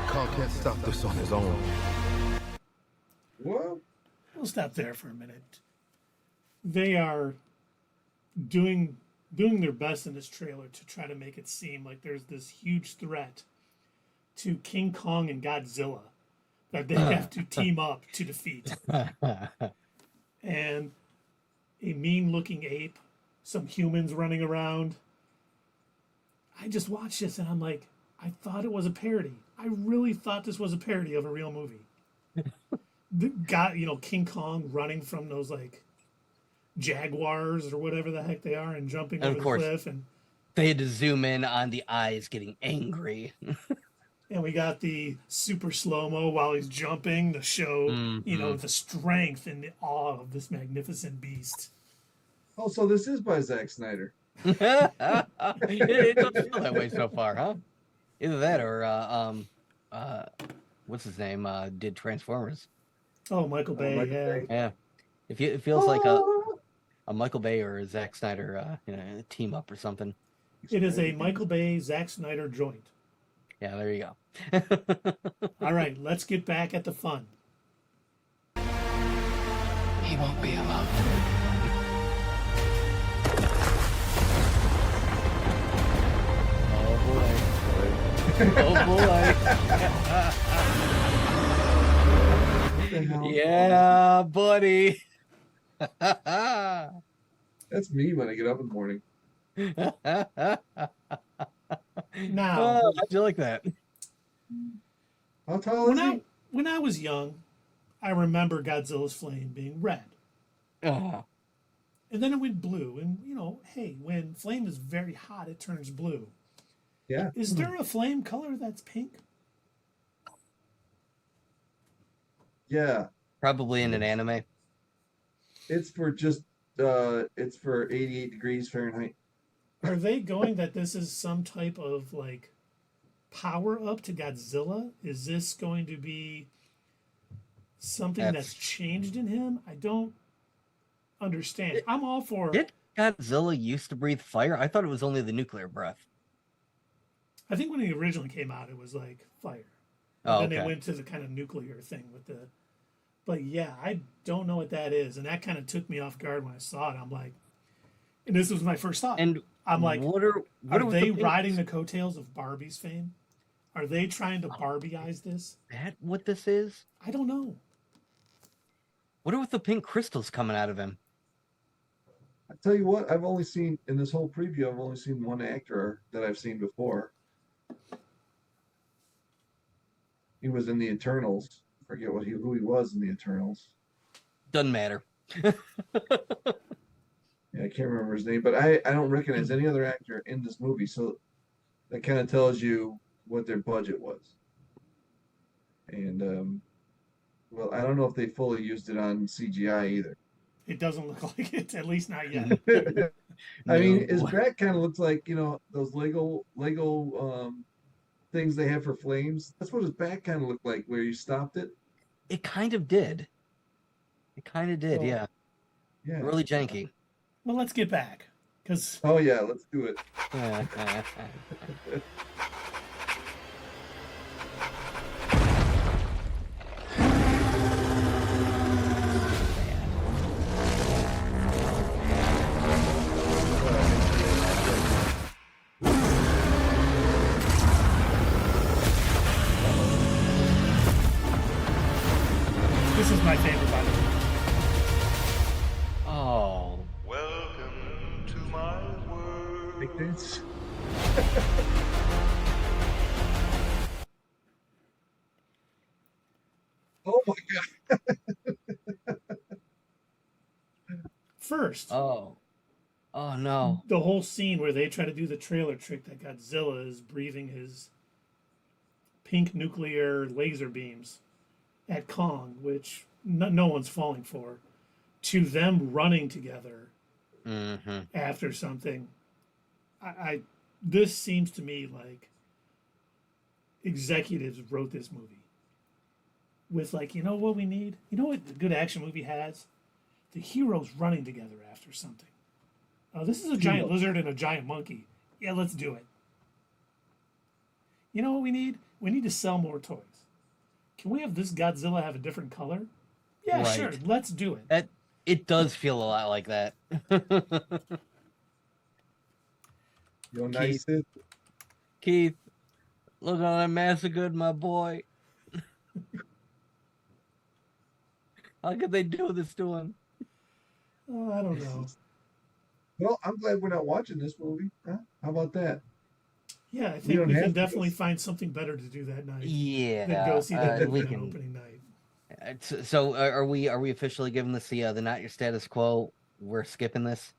Kong can't stop this on his own.
Well,
We'll stop there for a minute. They are doing their best in this trailer to try to make it seem like there's this huge threat to King Kong and Godzilla that they have to team up to defeat. And a mean-looking ape, some humans running around. I just watched this and I'm like, I thought it was a parody. I really thought this was a parody of a real movie. The guy, King Kong running from those jaguars or whatever the heck they are and jumping
And
over
of course,
the cliff, and
they had to zoom in on the eyes getting angry.
we got the super slow-mo while he's jumping to show the strength and the awe of this magnificent beast.
Oh, so this is by Zack Snyder.
It does feel that way so far, huh? Either that or what's his name? Did Transformers?
Oh, Michael Bay,
Michael
yeah.
Bay.
Yeah, it feels like a Michael Bay or a Zack Snyder, team up or something.
It is a Michael Bay, Zack Snyder joint.
Yeah, there you go.
All right, let's get back at the fun.
He won't be alone.
Oh boy. Oh boy.
What the hell?
Yeah, buddy.
That's me when I get up in the morning.
Now,
Oh, how'd you like that?
How tall is he?
when I was young, I remember Godzilla's flame being red.
Oh,
And then it went blue. And, hey, when flame is very hot, it turns blue.
Yeah.
Is there a flame color that's pink?
Yeah.
probably in an anime.
It's for 88 degrees Fahrenheit.
Are they going that this is some type of, like, power up to Godzilla? Is this going to be something that's changed in him? I don't understand. I'm all for...
Did Godzilla used to breathe fire? I thought it was only the nuclear breath.
I think when he originally came out, it was like fire.
Oh,
And then
okay.
they went to the kind of nuclear thing with the... But yeah, I don't know what that is. And that kind of took me off guard when I saw it. I'm like... And this was my first thought.
And
I'm like,
what are
they riding the coattails of Barbie's fame? Are they trying to Barbieize this?
that what this is?
I don't know.
What are with the pink crystals coming out of him?
I tell you what, I've only seen in this whole preview, I've only seen one actor that I've seen before. He was in the Eternals. I forget who he was in the Eternals.
Doesn't matter.
Yeah, I can't remember his name, but I don't recognize any other actor in this movie, so that kind of tells you what their budget was. And well, I don't know if they fully used it on CGI either.
It doesn't look like it, at least not yet.
I mean,
No.
his back kind of looks like, those Lego things they have for flames. That's what his back kind of looked like, where you stopped it.
It kind of did. It kind of did,
Well,
yeah.
Yeah.
Really janky.
Well, let's get back. Because
Oh yeah, let's do it.
this is my favorite, by the way.
Oh.
Welcome to my world.
Like this. Oh my god.
First,
Oh. Oh no.
the whole scene where they try to do the trailer trick that Godzilla is breathing his pink nuclear laser beams at Kong, which no one's falling for, to them running together
Mm-hmm.
after something. This seems to me like executives wrote this movie with, like, you know what we need? You know what a good action movie has? The heroes running together after something. Oh, this is a giant lizard and a giant monkey. Yeah, let's do it. You know what we need? We need to sell more toys. Can we have this Godzilla have a different color? Yeah,
Right.
sure. Let's do it.
It does feel a lot like that.
Yo, nice it.
Keith, look on that massive good, my boy. How could they do this to him?
Oh, I don't know.
Well, I'm glad we're not watching this movie. Huh? How about that?
Yeah, I
We
think
don't
we
have
can
to
definitely
go-
find something better to do that night
Yeah,
than go see that
we
on
can.
opening night.
So are we officially giving this the not your status quo? We're skipping this.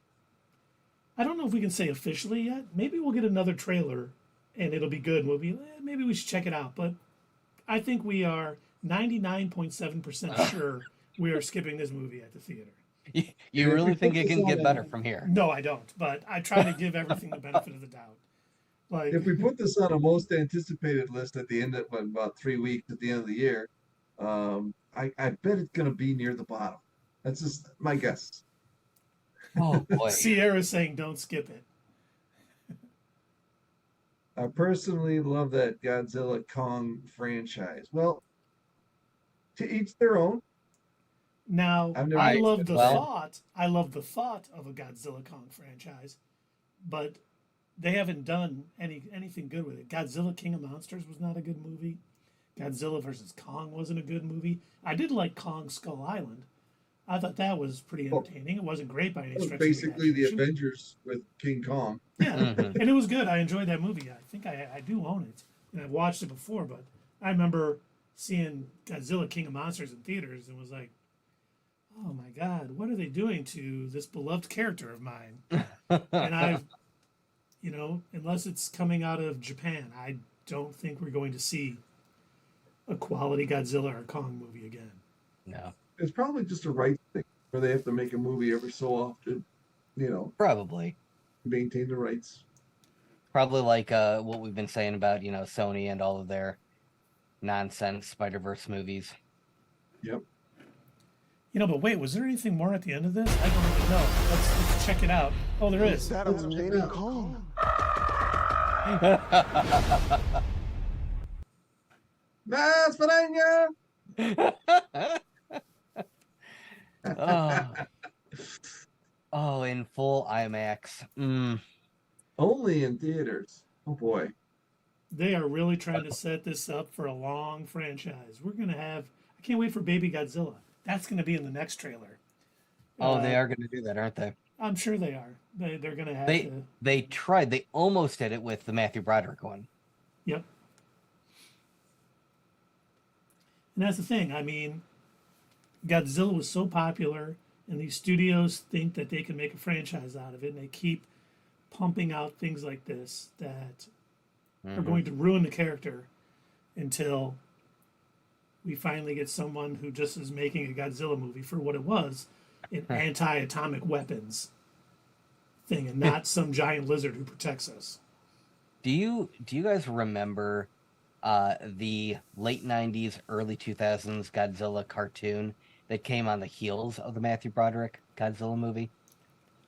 I don't know if we can say officially yet. Maybe we'll get another trailer and it'll be good. We'll be, maybe we should check it out. But I think we are 99.7% sure we are skipping this movie at the theater.
You
If
really
we
think
put
it
this
can
on
get
a-
better from here?
No, I don't. But I try to give everything the benefit of the doubt. Like,
If we put this on a most anticipated list at the end of about 3 weeks at the end of the year, I bet it's going to be near the bottom. That's just my guess.
Oh boy.
Sierra's saying don't skip it.
I personally love that Godzilla Kong franchise. Well, to each their own.
Now,
I've never
I
been
love
a
the
fan.
thought. I love the thought of a Godzilla Kong franchise, but they haven't done anything good with it. Godzilla King of Monsters was not a good movie. Godzilla versus Kong wasn't a good movie. I did like Kong Skull Island. I thought that was pretty entertaining. It wasn't great by any
It was
stretch of the
basically the
imagination.
Avengers with King Kong.
Yeah,
Mhm.
and it was good. I enjoyed that movie. I think I do own it, and I've watched it before. But I remember seeing Godzilla King of Monsters in theaters and was like, "Oh my God, what are they doing to this beloved character of mine?" And I've, unless it's coming out of Japan, I don't think we're going to see a quality Godzilla or Kong movie again.
No,
It's probably just a rights thing where they have to make a movie every so often,
probably.
maintain the rights.
Probably like what we've been saying about, Sony and all of their nonsense Spider-Verse movies.
Yep.
But wait, was there anything more at the end of this? I don't even know. Let's check it out. Oh, there is.
That eliminating Kong.
Masperanga!
Oh. Oh, in full IMAX.
Only in theaters. Oh boy.
They are really trying to set this up for a long franchise. We're going to have, I can't wait for Baby Godzilla. That's going to be in the next trailer.
Oh, they are going to do that, aren't they?
I'm sure they are. They're going to have
They
to.
they tried. They almost did it with the Matthew Broderick one.
Yep. And that's the thing. I mean, Godzilla was so popular, and these studios think that they can make a franchise out of it, and they keep pumping out things like this that are going to ruin the character until we finally get someone who just is making a Godzilla movie for what it was, an anti-atomic weapons thing, and not some giant lizard who protects us.
Do you guys remember the late 90s, early 2000s Godzilla cartoon that came on the heels of the Matthew Broderick Godzilla movie?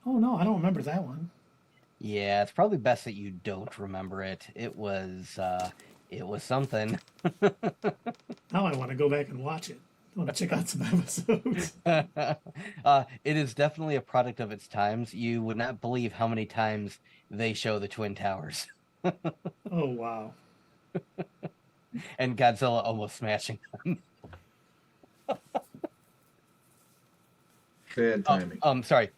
Oh no, I don't remember that one.
Yeah, it's probably best that you don't remember it. It was something.
Now I want to go back and watch it. I want to check out some episodes.
It is definitely a product of its times. You would not believe how many times they show the Twin Towers.
Oh wow.
And Godzilla almost smashing them.
Bad timing.
Sorry,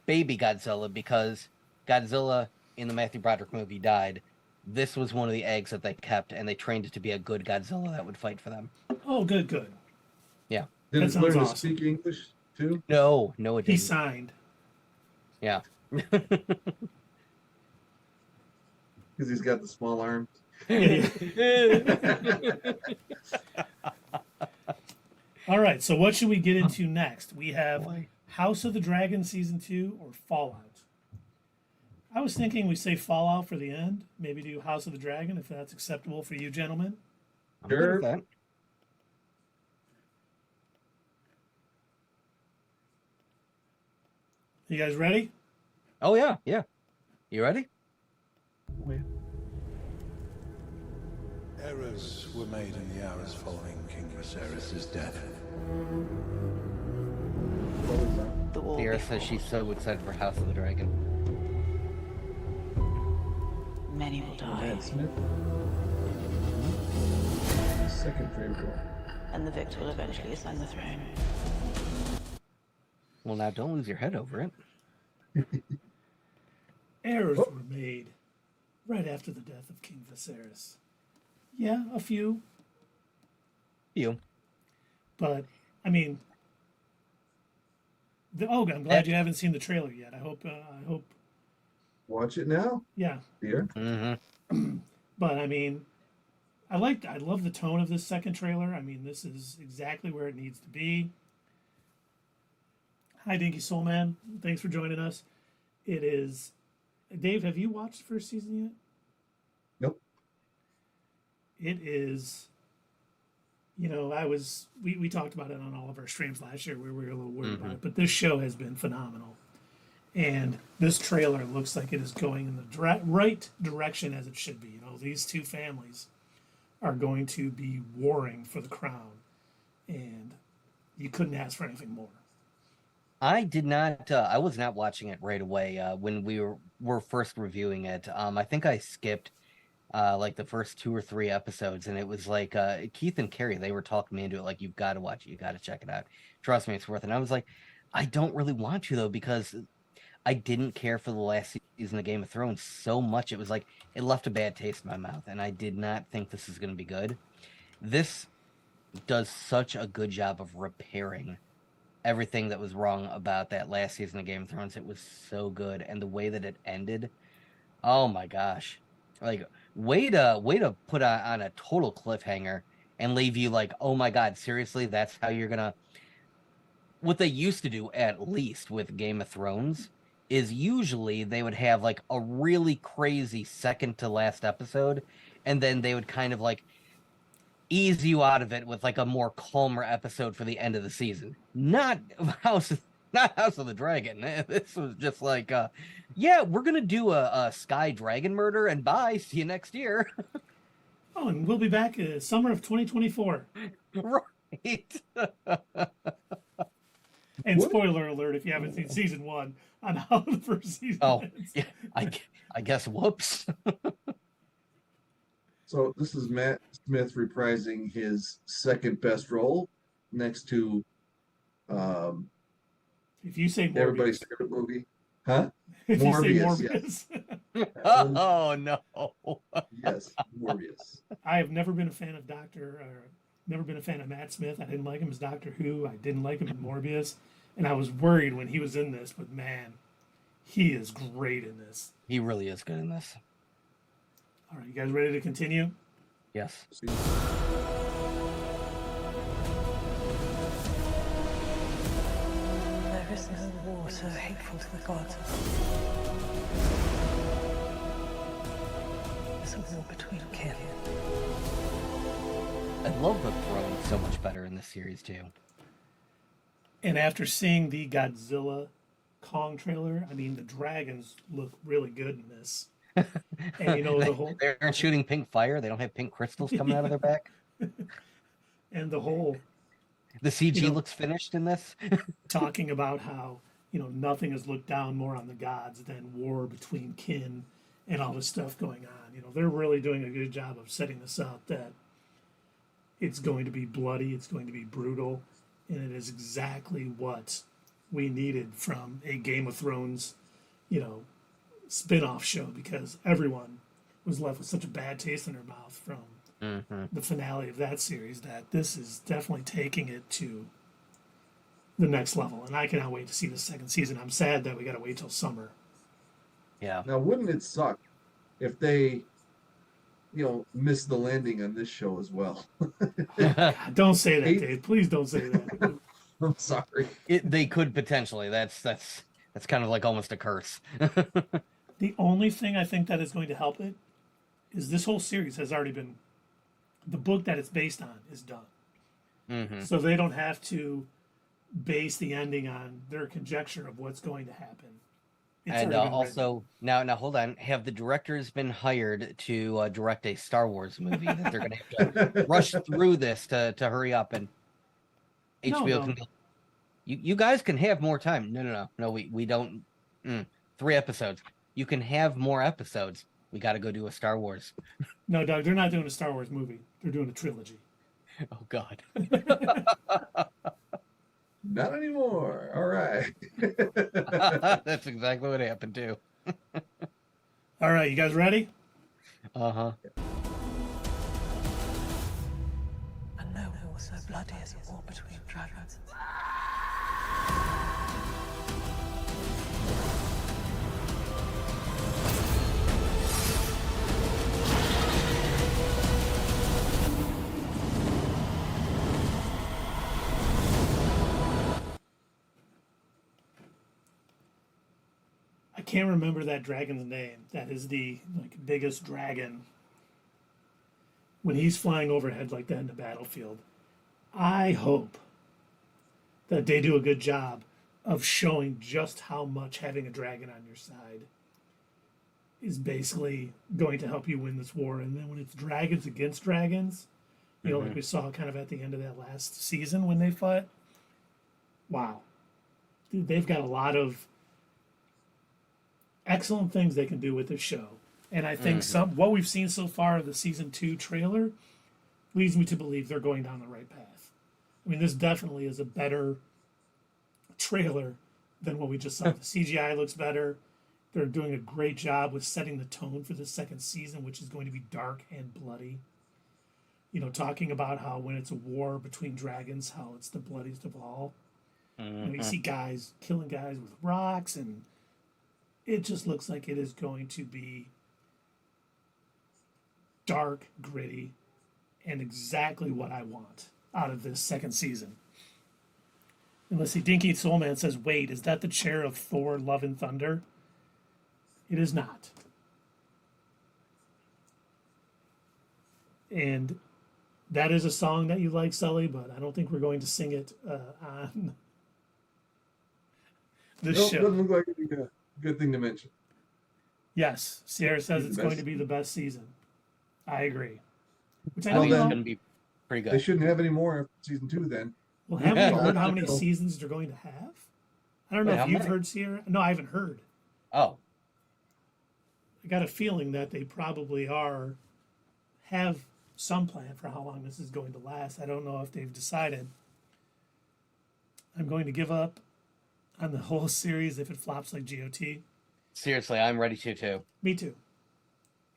Baby Godzilla, because Godzilla in the Matthew Broderick movie died. This was one of the eggs that they kept, and they trained it to be a good Godzilla that would fight for them.
Oh, good.
Yeah.
Did
That
it
sounds
learn to
awesome.
speak English too?
No, it
He
didn't.
signed.
Yeah.
Because he's got the small arms.
All right, so what should we get into next? We have
Boy.
House of the Dragon Season 2 or Fallout. I was thinking we say Fallout for the end. Maybe do House of the Dragon if that's acceptable for you gentlemen.
I'm good with that.
You guys ready?
Oh yeah. You ready?
Errors were made in the hours following King Viserys' death.
The war
Sierra
before.
says she's so excited for House of the Dragon.
Many will die,
Matt Smith. Second favorite one.
and the victor will eventually ascend the throne.
Well, now don't lose your head over it.
Errors were made right after the death of King Viserys. Yeah, a few.
You.
But, I mean, I'm glad you haven't seen the trailer yet. I hope,
Watch it now,
yeah.
dear.
Mm-hmm.
But I mean, I love the tone of this second trailer. I mean, this is exactly where it needs to be. Hi, Dinky Soul Man. Thanks for joining us. It is Dave. Have you watched the first season yet?
Nope.
It is. We talked about it on all of our streams last year. We were a little worried about it, but this show has been phenomenal, and this trailer looks like it is going in the right direction as it should be. These two families are going to be warring for the crown, and you couldn't ask for anything more.
I did not. I was not watching it right away when we were first reviewing it. I think I skipped like the first 2 or 3 episodes, and it was like Keith and Carrie, they were talking me into it, like, you've got to watch it, you got to check it out. Trust me, it's worth it. And I was like, I don't really want to though, because I didn't care for the last season of Game of Thrones so much. It was like it left a bad taste in my mouth, and I did not think this is going to be good. This does such a good job of repairing everything that was wrong about that last season of Game of Thrones. It was so good, and the way that it ended, oh my gosh, like way to put on a total cliffhanger and leave you like, oh my god, seriously, that's how you're gonna. What they used to do, at least with Game of Thrones, is usually they would have like a really crazy second to last episode, and then they would kind of like ease you out of it with like a more calmer episode for the end of the season. Not House of the Dragon. This was just like, yeah, we're gonna do a Sky Dragon murder, and bye. See you next year.
Oh, and we'll be back summer of 2024.
Right.
And spoiler alert if you haven't seen season 1 on how the first season ends.
Yeah, I guess whoops.
So this is Matt Smith reprising his second best role next to
if you say Morbius.
everybody's favorite movie. Huh?
If
Morbius,
you say Morbius.
Oh no.
Yes, Morbius.
I have never been a fan of never been a fan of Matt Smith. I didn't like him as Doctor Who. I didn't like him in Morbius. And I was worried when he was in this, but man, he is great in this.
He really is good in this.
All right, you guys ready to continue?
Yes.
There is no war so hateful to the gods. It's a war between kin.
I love the throne so much better in this series too.
And after seeing the Godzilla Kong trailer, I mean, the dragons look really good in this. And the whole
they aren't shooting pink fire. They don't have pink crystals coming out of their back.
And the whole
CG looks finished in this.
talking about how nothing is looked down more on the gods than war between kin and all this stuff going on. They're really doing a good job of setting this up that it's going to be bloody, it's going to be brutal, and it is exactly what we needed from a Game of Thrones, spin-off show, because everyone was left with such a bad taste in their mouth from the finale of that series that this is definitely taking it to the next level. And I cannot wait to see the second season. I'm sad that we got to wait till summer.
Yeah.
Now, wouldn't it suck if they, missed the landing on this show as well?
God, don't say that, Dave. Please don't say that.
I'm sorry.
They could potentially. That's kind of like almost a curse.
The only thing I think that is going to help it is this whole series has already been, the book that it's based on is done. So they don't have to base the ending on their conjecture of what's going to happen. It's
And
already been
also, now hold on. Have the directors been hired to direct a Star Wars movie that they're going to have to rush through this to hurry up, and HBO can go, you guys can have more time. No, we don't. 3 episodes. You can have more episodes. We got to go do a Star Wars.
No, Doug, they're not doing a Star Wars movie. They're doing a trilogy.
Oh God.
Not anymore. All right.
That's exactly what happened too.
All right, you guys ready?
Uh-huh.
And no war so bloody as a war between dragons.
can't remember that dragon's name. That is the biggest dragon. When he's flying overhead like that in the battlefield, I hope that they do a good job of showing just how much having a dragon on your side is basically going to help you win this war. And then when it's dragons against dragons, you know, like we saw kind of at the end of that last season when they fought, wow. Dude, they've got a lot of excellent things they can do with this show. And I think what we've seen so far of the season 2 trailer leads me to believe they're going down the right path. I mean, this definitely is a better trailer than what we just saw. The CGI looks better. They're doing a great job with setting the tone for the second season, which is going to be dark and bloody. You know, talking about how when it's a war between dragons, how it's the bloodiest of all. You know, you see guys killing guys with rocks, and it just looks like it is going to be dark, gritty, and exactly what I want out of this second season. And let's see, Dinky Soulman says, wait, is that the chair of Thor, Love and Thunder? It is not. And that is a song that you like, Sully, but I don't think we're going to sing it on this show.
Doesn't look like it'd be a good thing to mention.
Yes, Sierra says it's going to be the best season. I agree. Which I
I think it's
know.
going to be pretty good.
They shouldn't have any more after season 2 then.
Well, have we heard how many seasons they're going to have? I don't know
Wait,
if
how
you've
many?
heard, Sierra. No, I haven't heard.
Oh,
I got a feeling that they probably have some plan for how long this is going to last. I don't know if they've decided. I'm going to give up on the whole series if it flops like GOT.
seriously, I'm ready to too.
Me too.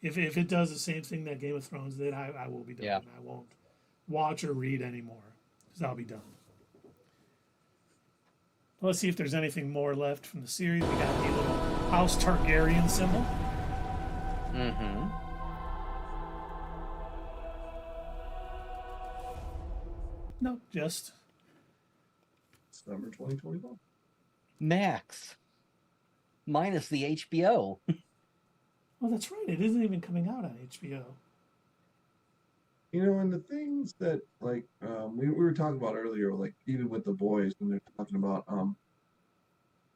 If it does the same thing that Game of Thrones did, I will be done.
Yeah.
I won't watch or read anymore because I'll be done. Let's see if there's anything more left from the series. We got the little House Targaryen symbol.
Mm-hmm.
No, just
Summer 2021.
Max. Minus the HBO.
well, that's right. It isn't even coming out on HBO.
You know, and the things that like we were talking about earlier, like even with the boys when they're talking about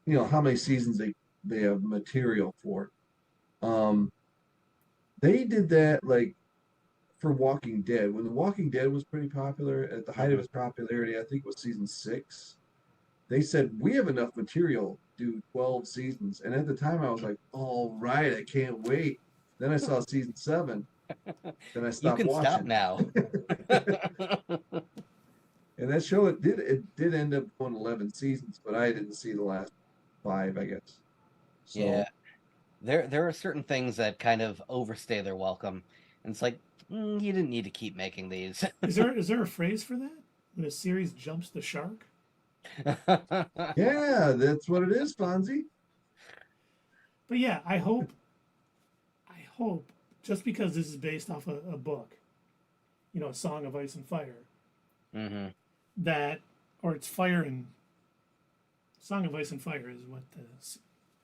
you know, how many seasons they have material for. They did that like for Walking Dead. When The Walking Dead was pretty popular, at the height of its popularity, I think it was season 6. They said, we have enough material to do 12 seasons. And at the time I was like, all right, I can't wait. Then I saw season 7. Then I stopped
You can
watching.
stop now.
And that show, it did end up going 11 seasons, but I didn't see the last 5, I guess. So,
Yeah. There are certain things that kind of overstay their welcome. And it's like, you didn't need to keep making these.
Is there a phrase for that? When a series jumps the shark?
yeah, that's what it is, Fonzie.
But yeah, I hope, just because this is based off a book, you know, A Song of Ice and Fire,
Mm-hmm.
that, or it's Fire and, Song of Ice and Fire is what the...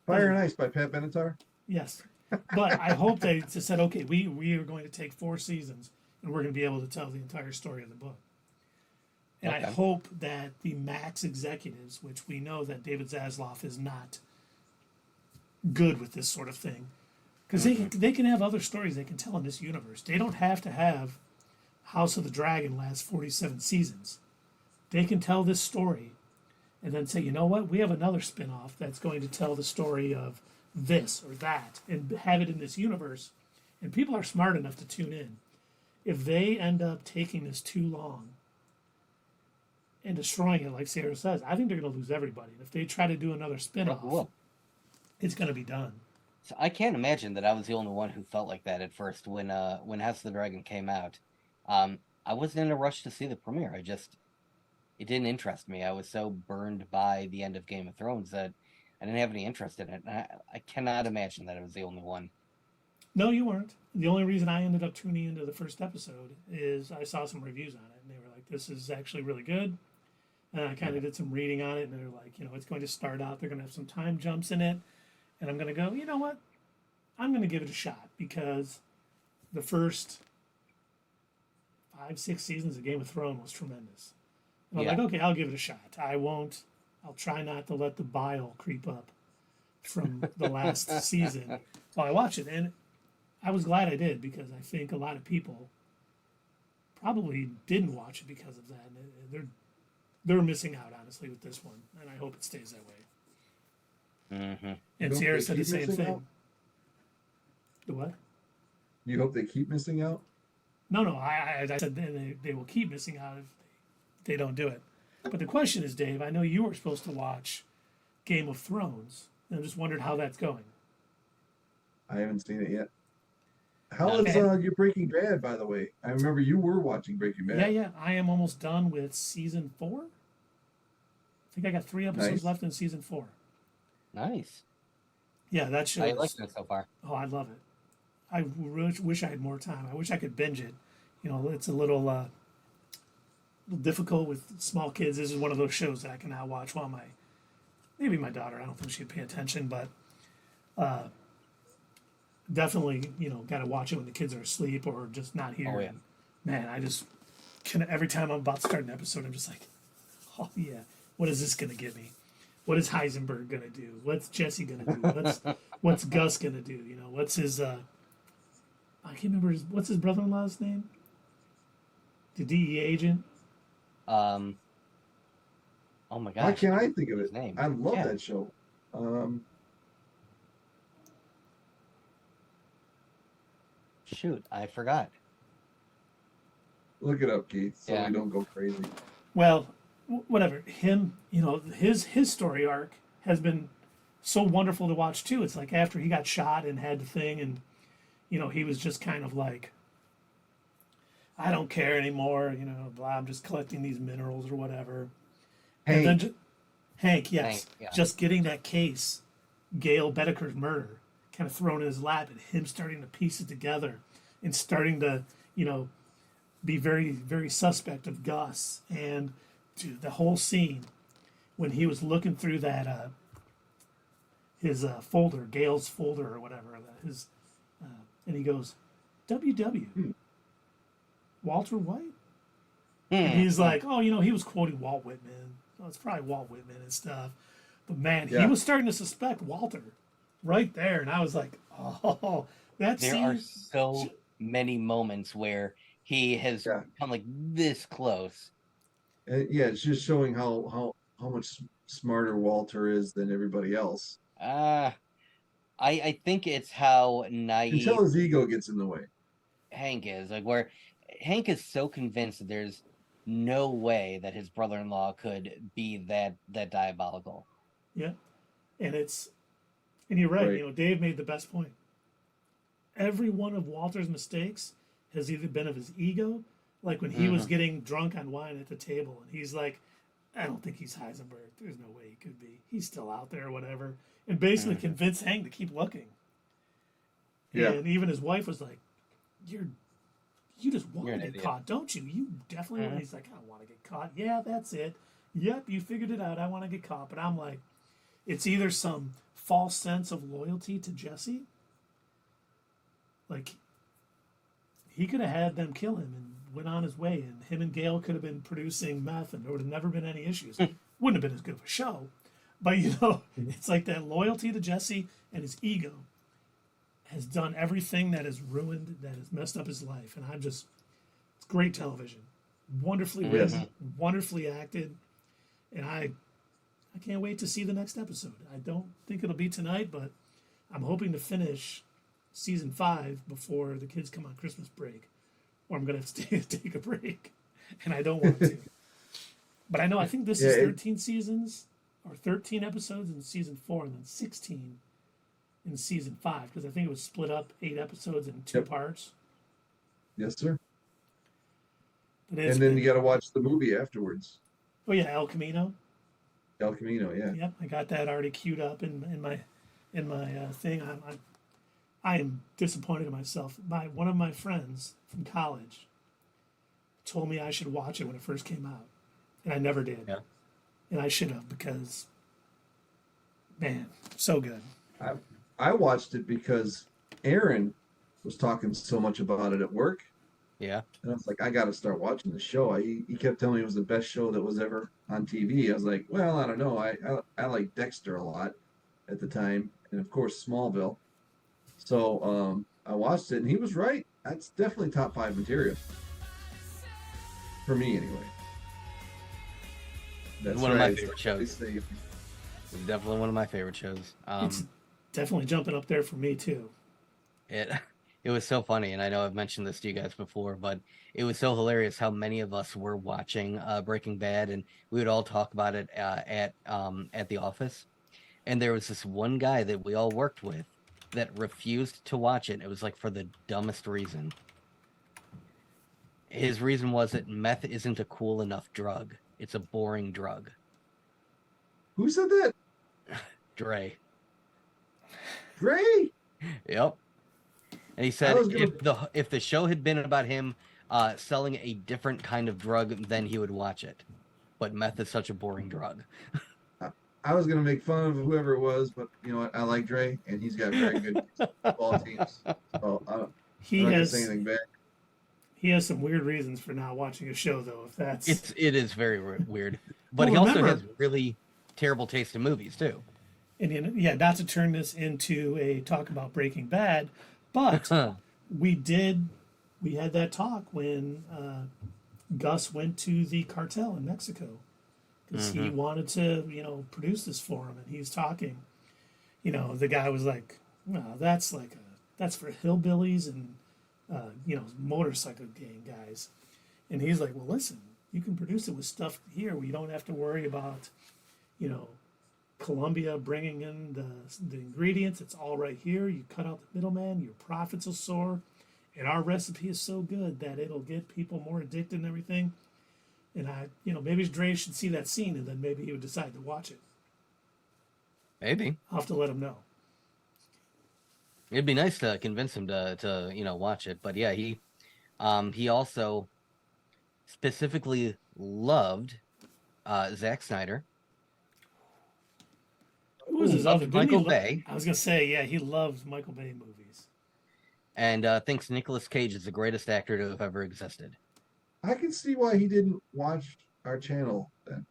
Fire and Ice by Pat Benatar.
Yes. But I hope they just said, okay, we are going to take 4 seasons and we're going to be able to tell the entire story of the book. And
Okay.
I hope that the Max executives, which we know that David Zaslav is not good with this sort of thing, because they can have other stories they can tell in this universe. They don't have to have House of the Dragon last 47 seasons. They can tell this story and then say, you know what, we have another spin-off that's going to tell the story of this or that and have it in this universe. And people are smart enough to tune in. If they end up taking this too long and destroying it, like Sarah says, I think they're going to lose everybody. And if they try to do another spin-off,
Well,
it's going to be done.
so I can't imagine that I was the only one who felt like that at first when House of the Dragon came out. I wasn't in a rush to see the premiere. It didn't interest me. I was so burned by the end of Game of Thrones that I didn't have any interest in it. And I cannot imagine that I was the only one.
No, you weren't. The only reason I ended up tuning into the first episode is I saw some reviews on it, and they were like, this is actually really good. And I kind of did some reading on it, and they're like, you know, it's going to start out, they're going to have some time jumps in it, and I'm gonna go. You know what? I'm gonna give it a shot because the first 5-6 seasons of Game of Thrones was tremendous. And I'm like, okay, I'll give it a shot. I'll try not to let the bile creep up from the last season while I watch it. And I was glad I did because I think a lot of people probably didn't watch it because of that. And they're missing out, honestly, with this one. And I hope it stays that way.
Mm-hmm.
And Sierra said the same thing. Out? The what?
You hope they keep missing out?
No. I said they will keep missing out if they don't do it. But the question is, Dave, I know you were supposed to watch Game of Thrones, and I'm just wondering how that's going.
I haven't seen it yet. How is your Breaking Bad, by the way? I remember you were watching Breaking Bad.
Yeah. I am almost done with season 4. I think I got 3 episodes left in season 4.
Nice.
Yeah, that show.
I like it so far.
Oh, I love it. I wish I had more time. I wish I could binge it. You know, it's a little difficult with small kids. This is one of those shows that I can now watch while maybe my daughter, I don't think she'd pay attention, but definitely, got to watch it when the kids are asleep or just not here.
Oh, yeah.
Man, I just every time I'm about to start an episode, I'm just like, oh yeah, what is this going to give me? What is Heisenberg going to do? What's Jesse going to do? What's Gus going to do? What's his, I can't remember, what's his brother-in-law's name? The DEA agent?
Oh my gosh.
Why can't I think of
His
it?
name.
I love that show.
Shoot, I forgot.
Look it up, Keith, so we don't go crazy.
Well, whatever. Him, his story arc has been so wonderful to watch too. It's like after he got shot and had the thing, and he was just kind of like, I don't care anymore. Blah. I'm just collecting these minerals or whatever.
Hank.
And then Hank, yes,
Hank, yeah.
just getting that case, Gail Bedeker's murder, kind of thrown in his lap, and him starting to piece it together, and starting to, be very, very suspect of Gus. And dude, the whole scene when he was looking through that his folder, Gail's folder or whatever, and he goes, WW, Walter White? And he's like, oh, he was quoting Walt Whitman. Oh, it's probably Walt Whitman and stuff. But man, he was starting to suspect Walter right there. And I was like, oh, that's
There are so many moments where he has come like this close.
It's just showing how much smarter Walter is than everybody else.
I think it's how naive
until his ego gets in the way.
Hank is, like, where Hank is so convinced that there's no way that his brother-in-law could be that diabolical.
Yeah, and you're right. Dave made the best point. Every one of Walter's mistakes has either been of his ego, like when he was getting drunk on wine at the table, and he's like, I don't think he's Heisenberg. There's no way he could be. He's still out there or whatever. And basically convinced Hank to keep looking. Yeah. And even his wife was like, you just want to get caught, don't you? You definitely want. He's like, I don't want to get caught. Yeah, that's it. Yep, you figured it out. I want to get caught. But I'm like, it's either some false sense of loyalty to Jesse. Like, he could have had them kill him and went on his way, and him and Gail could have been producing meth, and there would have never been any issues. Wouldn't have been as good of a show. But, it's like that loyalty to Jesse and his ego has done everything that has ruined, that has messed up his life. And it's great television. Wonderfully written, wonderfully acted. And I can't wait to see the next episode. I don't think it'll be tonight, but I'm hoping to finish season 5 before the kids come on Christmas break. Or I'm going to have to take a break. And I don't want to. But I think this is 13 seasons, or 13 episodes in season 4, and then 16 in season 5, because I think it was split up 8 episodes in 2 parts.
Yes, sir.
And
then you got to watch the movie afterwards.
Oh yeah, El Camino.
El Camino, yeah.
Yep, I got that already queued up in my thing. I am disappointed in myself. One of my friends from college told me I should watch it when it first came out, and I never did. And I should have, because man, so good.
I watched it because Aaron was talking so much about it at work.
Yeah.
And I was like, I got to start watching the show. He kept telling me it was the best show that was ever on TV. I was like, well, I don't know. I like Dexter a lot at the time, and of course Smallville. So I watched it, and he was right. That's definitely top 5 material for me, anyway. That's
One of my
right.
favorite shows. It's definitely one of my favorite shows.
It's definitely jumping up there for me too.
It was so funny, and I know I've mentioned this to you guys before, but it was so hilarious how many of us were watching Breaking Bad, and we would all talk about it at the office. And there was this one guy that we all worked with that refused to watch it. It was like for the dumbest reason. His reason was that meth isn't a cool enough drug. It's a boring drug.
Who said that?
Dre.
Dre?
Yep. And he said if the show had been about him selling a different kind of drug, then he would watch it. But meth is such a boring drug.
I was going to make fun of whoever it was, but you know what? I like Dre, and he's got very good football teams. So I'm not going to say anything bad.
He has some weird reasons for not watching a show, though. If that's
it is very weird. But he also has really terrible taste in movies too.
And yeah, not to turn this into a talk about Breaking Bad, but we had that talk when Gus went to the cartel in Mexico because he wanted to, produce this for him, and he's talking. The guy was like, "No, that's for hillbillies and motorcycle gang guys," and he's like, "Well, listen, you can produce it with stuff here where you don't have to worry about, Colombia bringing in the ingredients. It's all right here. You cut out the middleman, your profits will soar, and our recipe is so good that it'll get people more addicted and everything." And maybe Dre should see that scene, and then maybe he would decide to watch it.
Maybe
I'll have to let him know.
It'd be nice to convince him to watch it. But yeah, he also specifically loved Zack Snyder.
Who was his other?
Michael Bay.
I was gonna say, yeah, he loves Michael Bay movies.
And thinks Nicolas Cage is the greatest actor to have ever existed.
I can see why he didn't watch our channel then.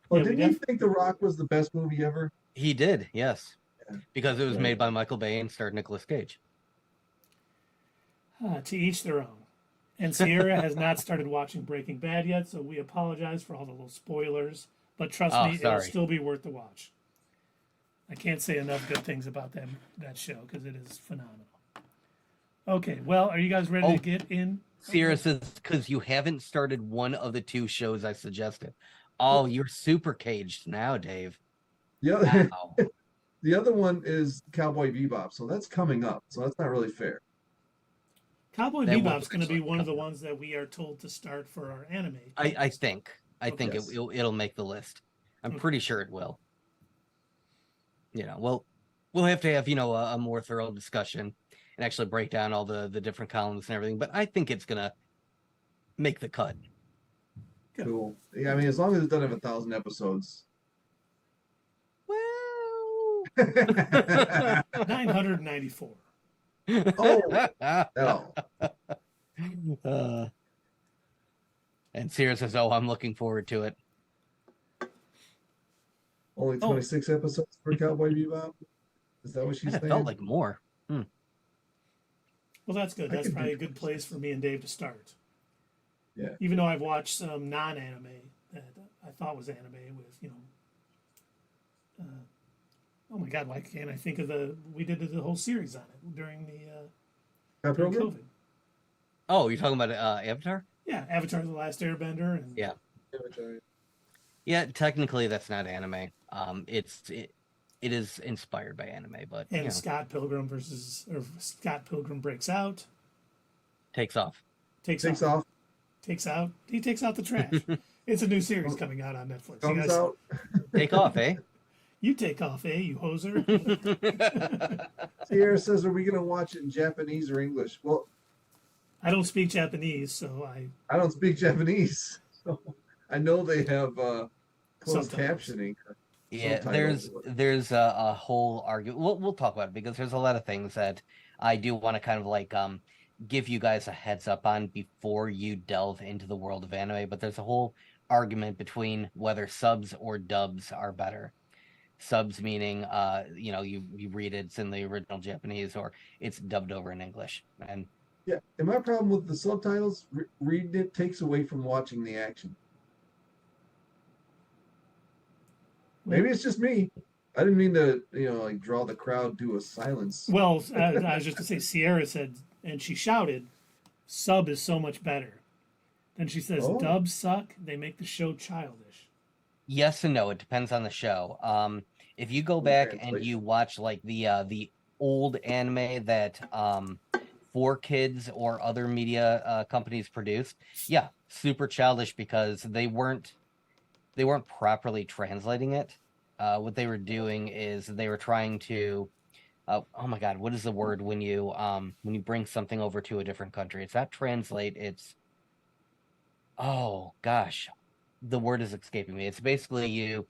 Well, didn't he think The Rock was the best movie ever?
He did, yes. Yeah. Because it was made by Michael Bay and starred Nicolas Cage.
To each their own. And Sierra has not started watching Breaking Bad yet, so we apologize for all the little spoilers. But trust me, it'll still be worth the watch. I can't say enough good things about that show because it is phenomenal. Okay, well, are you guys ready to get in?
Sierra says, because you haven't started one of the 2 shows I suggested. Oh, you're super caged now, Dave.
Yeah. The other one is Cowboy Bebop, so that's coming up. So that's not really fair.
Cowboy Bebop's going to be one of the ones that we are told to start for our anime.
I think it'll make the list. I'm pretty sure it will. We'll have to have a more thorough discussion and actually break down all the different columns and everything. But I think it's gonna make the cut.
Cool. Yeah, I mean, as long as it doesn't have 1,000 episodes.
Well,
994.
Oh.
And Sierra says, "Oh, I'm looking forward to it."
Only 26 episodes for Cowboy Bebop? Is that what she's saying?
It felt like more.
Well, that's good. That's probably a good place for me and Dave to start.
Yeah.
Even though I've watched some non-anime that I thought was anime with, oh my God, why can't I think of we did the whole series on it during during COVID.
Oh, you're talking about Avatar?
Yeah, Avatar: The Last Airbender. And
yeah. Yeah, technically that's not anime. It is inspired by anime, but
Scott Pilgrim Scott Pilgrim Breaks Out.
Takes off.
Takes off. Takes out. He takes out the trash. It's a new series coming out on Netflix.
Comes out.
Take off, eh?
You take off, eh? You hoser.
Sierra says, "Are we going to watch it in Japanese or English?" Well,
I don't speak Japanese, so
I don't speak Japanese, so I know they have closed captioning.
Yeah,
subtitles.
there's a whole argument. We'll talk about it because there's a lot of things that I do want to kind of like give you guys a heads up on before you delve into the world of anime. But there's a whole argument between whether subs or dubs are better. Subs meaning you read it's in the original Japanese or it's dubbed over in English. And
Yeah, and my problem with the subtitles, reading it takes away from watching the action. Maybe it's just me. I didn't mean to, like draw the crowd to a silence.
Well, I was just to say, Sierra said, and she shouted, "Sub is so much better." Then she says,
Oh.
"Dubs suck. They make the show childish."
yes and no, it depends on the show. If you go back and you watch like the old anime that 4Kids or other media companies produced, yeah, super childish because they weren't properly translating it. What they were doing is they were trying to oh my god, what is the word when you bring something over to a different country? It's not translate, it's oh gosh, the word is escaping me. It's basically you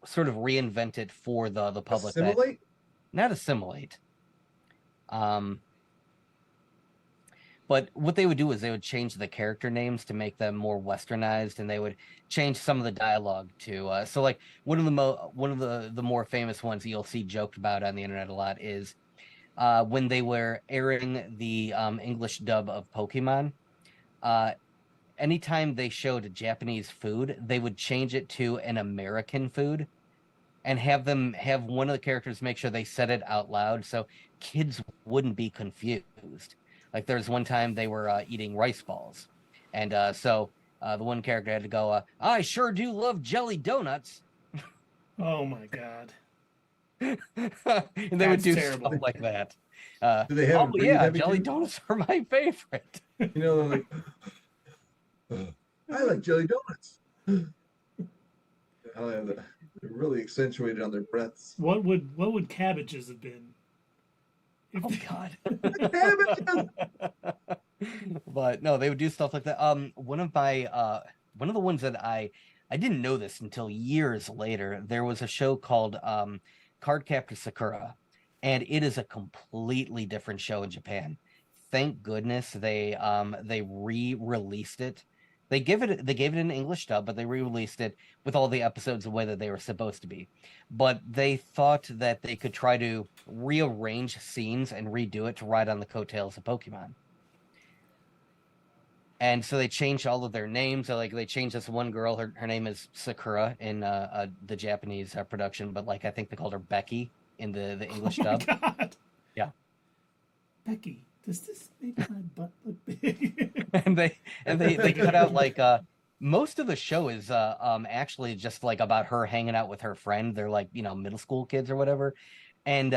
sort of reinvent it for the public.
Assimilate?
Not assimilate. But what they would do is they would change the character names to make them more westernized, and they would change some of the dialogue to. So, like one of the more famous ones you'll see joked about on the internet a lot is when they were airing the English dub of Pokemon. Anytime they showed Japanese food, they would change it to an American food, and have one of the characters make sure they said it out loud so kids wouldn't be confused. Like there's one time they were eating rice balls, and so the one character had to go, "I sure do love jelly donuts."
Oh my god!
And they would do
terrible.
stuff like that.
Do they have?
Oh yeah, jelly donuts are my favorite.
They're like, I like jelly donuts. They're really accentuated on their breaths.
What would cabbages have been?
Oh god.
Cabbages!
But no, they would do stuff like that. One of the ones that I didn't know this until years later. There was a show called Cardcaptor Sakura, and it is a completely different show in Japan. Thank goodness they re-released it. They gave it an English dub, but they re-released it with all the episodes the way that they were supposed to be. But they thought that they could try to rearrange scenes and redo it to ride on the coattails of Pokemon. And so they changed all of their names. So, like they changed this one girl. Her name is Sakura in the Japanese production, but like I think they called her Becky in the English dub.
God.
Yeah.
Becky, does this make my butt look big?
and they cut out like most of the show is actually just like about her hanging out with her friend. They're like middle school kids or whatever, and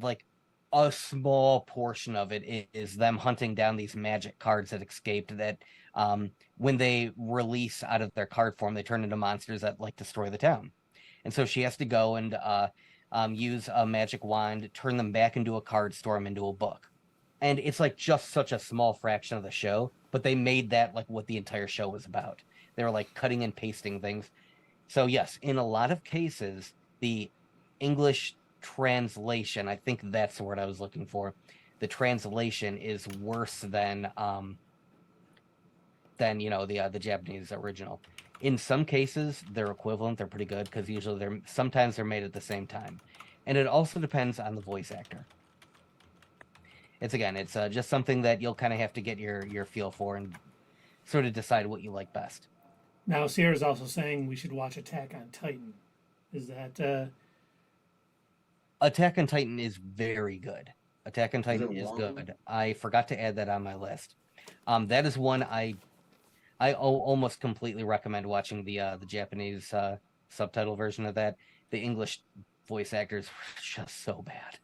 like a small portion of it is them hunting down these magic cards that escaped that when they release out of their card form, they turn into monsters that like destroy the town. And so she has to go and use a magic wand, turn them back into a card, store them into a book. And it's like just such a small fraction of the show, but they made that like what the entire show was about. They were like cutting and pasting things. So yes, in a lot of cases, the English translation, I think that's the word I was looking for. The translation is worse than the Japanese original. In some cases, they're equivalent. They're pretty good because usually sometimes they're made at the same time, and it also depends on the voice actor. It's just something that you'll kind of have to get your feel for and sort of decide what you like best.
Now, Sierra's also saying we should watch Attack on Titan. Is that
Attack on Titan is very good. Attack on Titan is good. I forgot to add that on my list. That is one I almost completely recommend watching the Japanese subtitle version of that. The English voice actors were just so bad.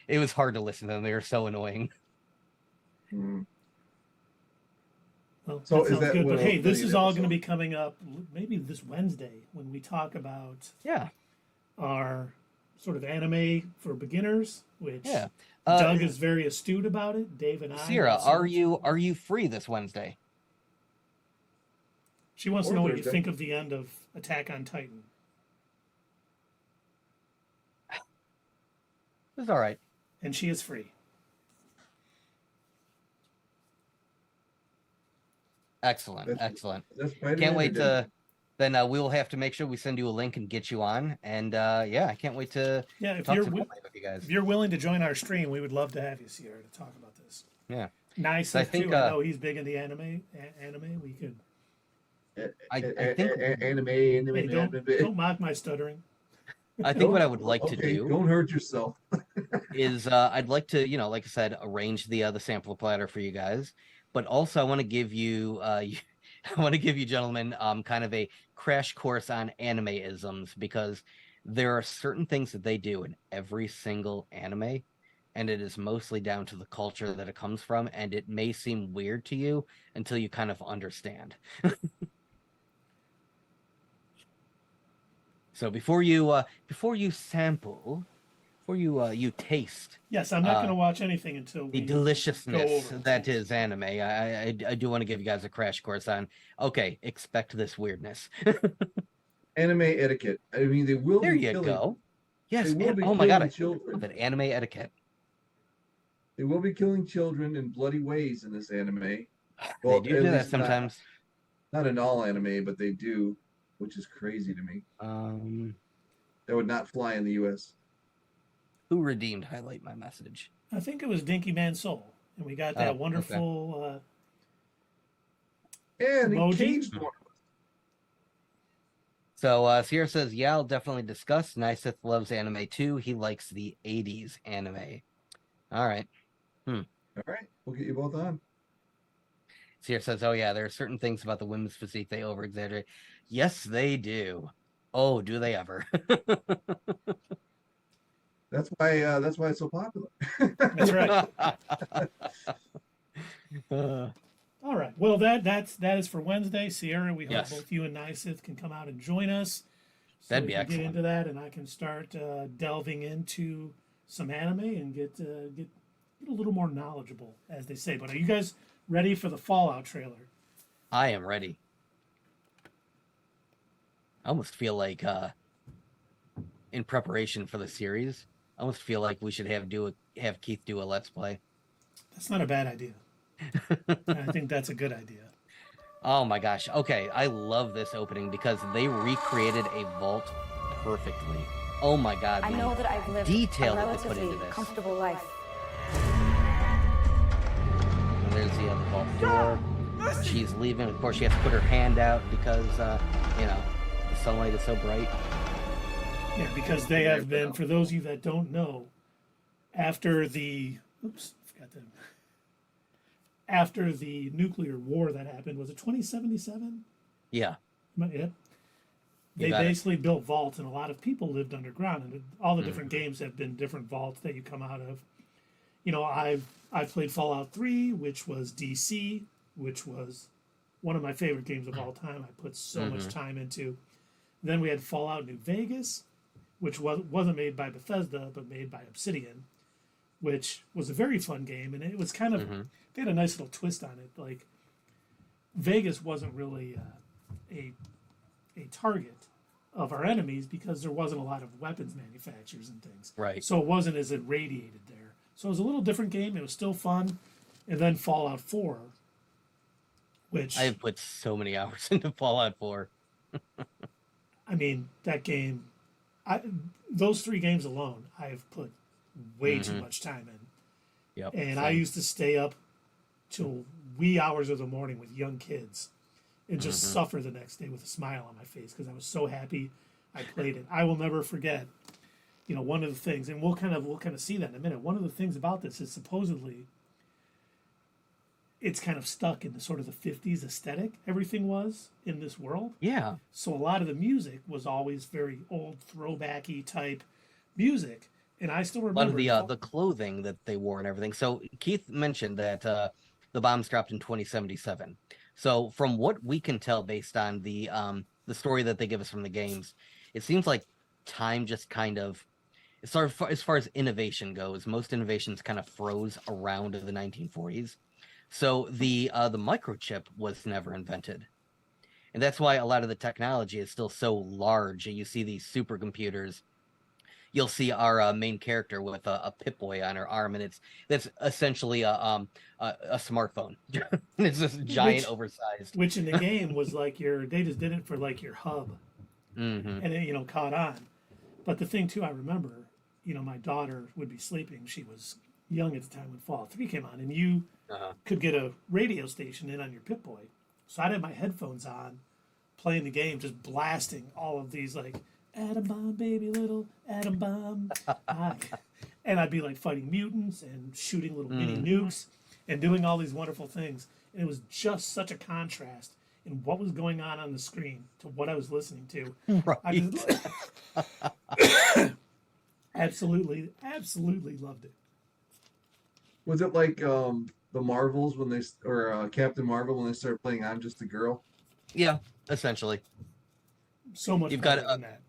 It was hard to listen to them. They were so annoying.
Well,
So
that
is
sounds
that
good.
what
But hey,
else
this
did
is
you
all
episode?
going to be coming up maybe this Wednesday when we talk about our sort of anime for beginners, which Doug is very astute about it. Dave and I.
Sierra, are you free this Wednesday?
She wants to
Or
know what you
Thursday.
think of the end of Attack on Titan.
It was all right.
And she is free.
Excellent,
That's-
excellent.
That's Spider-Man
Can't
or
wait
Deadpool?
to. Then we will have to make sure we send you a link and get you on. And yeah, I can't wait to
Yeah, if
talk
you're
some
wi-
more with you guys.
if you're willing to join our stream, we would love to have you, Sierra, to talk about this.
Yeah.
Nice
So I think,
too. I know he's big in the anime. We could.
I think
Anime.
Hey, don't mock my stuttering.
I think what I would like to
Okay,
do
don't hurt yourself.
is I'd like to, like I said, arrange the sampler platter for you guys, but also I want to give you I want to give you gentlemen kind of a crash course on anime-isms, because there are certain things that they do in every single anime, and it is mostly down to the culture that it comes from, and it may seem weird to you until you kind of understand. So before you sample, before you taste
Yes, I'm not going to watch anything until
the
we
deliciousness
go over
that is anime, I do want to give you guys a crash course on, okay, expect this weirdness.
Anime etiquette. I mean, they will
There
be
you
killing,
go. Yes.
They will be
Oh my god,
killing
I
children.
love it. Anime etiquette.
They will be killing children in bloody ways in this anime.
They
Well,
do
at
that
least
sometimes.
Not in all anime, but they do, which is crazy to me. That would not fly in the U.S.
Who redeemed highlight my message?
I think it was Dinky Man Soul, and we got that
okay.
wonderful.
And he
Emoji?
caged one.
So Sierra says, yeah, I'll definitely discuss. Nysith loves anime too. He likes the 80s anime. All right.
All right, we'll get you both on.
Sierra says, oh yeah, there are certain things about the women's physique they over-exaggerate. Yes, they do. Oh, do they ever?
That's why it's so popular.
That's right. All right. Well, that is for Wednesday. Sierra, we hope
Yes.
both you and Nysith can come out and join us. So
That'd
we
be
can
excellent.
Get into that, and I can start delving into some anime and get a little more knowledgeable, as they say. But are you guys ready for the Fallout trailer?
I am ready. I almost feel like in preparation for the series, I almost feel like we should have Keith do a let's play.
That's not a bad idea. I think that's a good idea.
Oh my gosh. Okay, I love this opening because they recreated a vault perfectly. Oh my god.
I know that I've lived
detail
a
that they put
relatively
into this.
comfortable life.
And there's the other vault door. She's leaving. Of course, she has to put her hand out because, the sunlight is so bright.
Yeah, because they have been, for those of you that don't know, after the nuclear war that happened, was it 2077?
Yeah.
Yeah. They basically built vaults, and a lot of people lived underground, and all the different games have been different vaults that you come out of. I've played Fallout 3, which was DC, which was one of my favorite games of all time. I put so much time into. Then we had Fallout New Vegas, which wasn't made by Bethesda, but made by Obsidian, which was a very fun game, and it was kind of they had a nice little twist on it. Like Vegas wasn't really a target of our enemies because there wasn't a lot of weapons manufacturers and things.
Right.
So it wasn't as irradiated there. So it was a little different game. It was still fun. And then Fallout 4, which
I've put so many hours into Fallout 4.
I mean, that game, those 3 games alone, I've put way too much time in.
Yep.
And I used to stay up till wee hours of the morning with young kids and just suffer the next day with a smile on my face because I was so happy I played it. I will never forget, one of the things, and we'll kind of see that in a minute. One of the things about this is supposedly it's kind of stuck in the sort of the 50s aesthetic everything was in this world.
Yeah.
So a lot of the music was always very old throwbacky type music. And I still remember
A lot of the clothing that they wore and everything. So Keith mentioned that the bombs dropped in 2077. So from what we can tell based on the story that they give us from the games, it seems like time just kind of, as far as innovation goes, most innovations kind of froze around the 1940s. So the microchip was never invented. And that's why a lot of the technology is still so large. And you see these supercomputers. You'll see our main character with a Pip-Boy on her arm, and that's essentially a smartphone. It's this giant, oversized.
Which in the game was like they just did it for like your hub,
Mm-hmm.
and it caught on. But the thing too, I remember, my daughter would be sleeping. She was young at the time when Fallout 3 came on, and you could get a radio station in on your Pip-Boy. So I'd have my headphones on, playing the game, just blasting all of these like atom bomb, baby little atom bomb, and I'd be like fighting mutants and shooting little mini nukes and doing all these wonderful things. And it was just such a contrast in what was going on the screen to what I was listening to.
Right.
I just absolutely loved it.
Was it like the Marvels when or Captain Marvel when they started playing "I'm Just a Girl"?
Yeah, essentially.
So much better than that.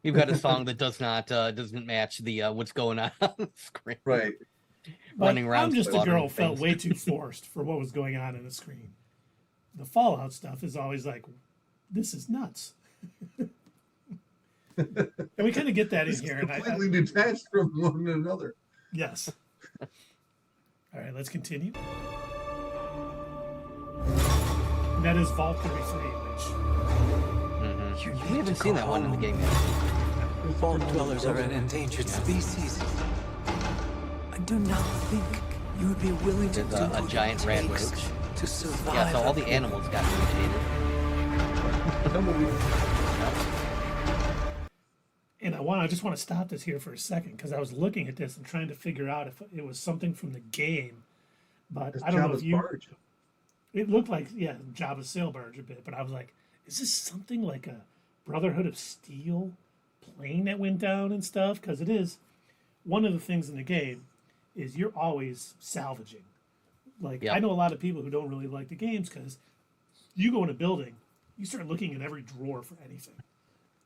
You've got a song that doesn't match the what's going on the screen.
Right.
Running around.
I'm Just a Girl felt way too forced for what was going on in the screen. The Fallout stuff is always like, this is nuts. And we kind of get that in here.
Completely detached from one another.
Yes. All right, let's continue. And that is Vault 33, which...
We haven't seen that one in the game yet.
Vault dwellers are an endangered species. I do not think you would be willing to do
a giant rat roach
to survive.
Yeah, so all the animals got mutated.
And I just want to stop this here for a second because I was looking at this and trying to figure out if it was something from the game, but I don't know if you. Barge. It looked like Jabba's sail barge a bit, but I was like, is this something like a Brotherhood of Steel plane that went down and stuff? Because it is one of the things in the game is you're always salvaging. Like I know a lot of people who don't really like the games because you go in a building, you start looking in every drawer for anything.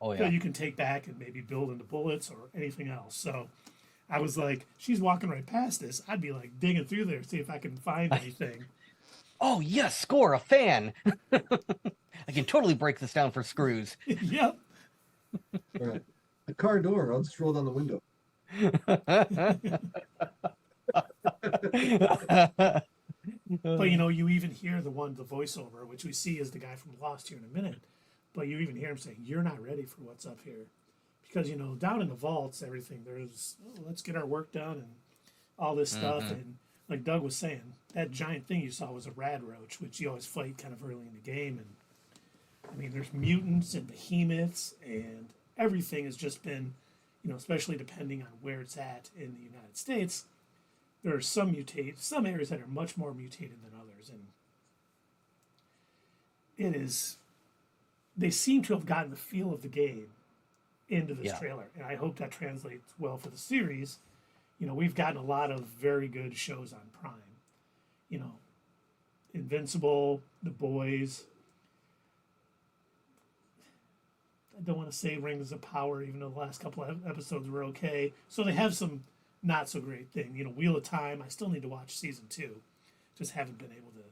Oh yeah.
That you can take back and maybe build into bullets or anything else. So I was like, she's walking right past this. I'd be like digging through there, see if I can find anything.
Oh yes, score a fan. I can totally break this down for screws.
Yep.
Right. A car door. I'll just roll down the window.
But you even hear the voiceover, which we see is the guy from Lost here in a minute. But you even hear him saying, "You're not ready for what's up here," because down in the vaults, everything there's let's get our work done and all this stuff. And like Doug was saying, that giant thing you saw was a rad roach, which you always fight kind of early in the game. And I mean, there's mutants and behemoths, and everything has just been, especially depending on where it's at in the United States. There are some areas that are much more mutated than others, and they seem to have gotten the feel of the game into this trailer, and I hope that translates well for the series. We've gotten a lot of very good shows on Prime. Invincible, The Boys. I don't want to say Rings of Power, even though the last couple of episodes were okay. So they have some not so great thing. Wheel of Time. I still need to watch season 2. Just haven't been able to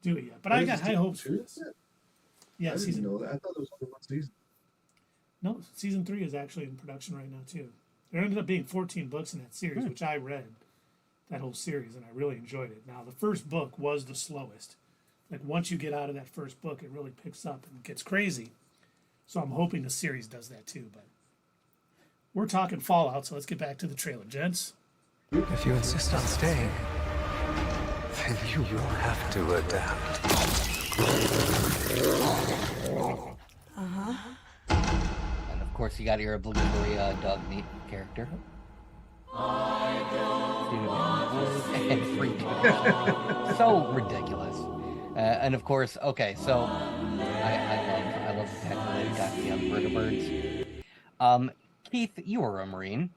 do it yet. But I got high hopes for this. Yeah,
I didn't know that. I thought it was only one season.
No, season 3 is actually in production right now too. There ended up being 14 books in that series, which I read that whole series and I really enjoyed it. Now the first book was the slowest. Like once you get out of that first book, it really picks up and gets crazy. So I'm hoping the series does that too. But we're talking Fallout, so let's get back to the trailer, gents.
If you insist on staying, then you will have to adapt.
And of course, you got your obligatory dog meat character. And freak. So ridiculous. And of course, okay, so I love the fact that they've got the vertibirds. Keith, you are a Marine.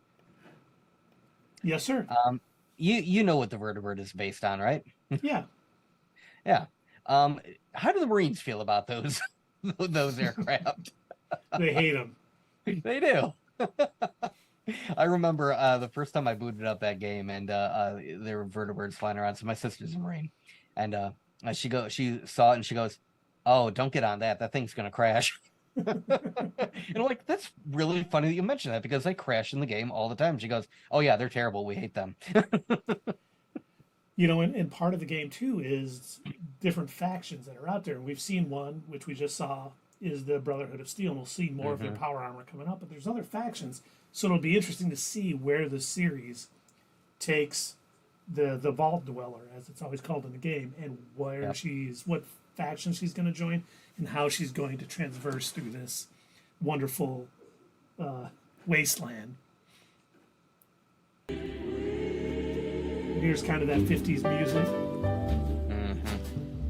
Yes, sir.
You know what the vertibird is based on, right?
Yeah.
Yeah. How do the Marines feel about those aircraft?
They hate them.
They do. I remember the first time I booted up that game, and there were vertibirds flying around. So my sister's a Marine, and she saw it and she goes, Oh, don't get on that. That thing's gonna crash. And I'm like, that's really funny that you mentioned that because they crash in the game all the time. She goes, oh yeah, they're terrible. We hate them.
You know, and part of the game too is different factions that are out there. And we've seen one, which we just saw, is the Brotherhood of Steel, and we'll see more of their power armor coming up. But there's other factions, so it'll be interesting to see where the series takes the Vault Dweller, as it's always called in the game, and where what faction she's going to join, and how she's going to transverse through this wonderful wasteland. Here's kind of that 50s music.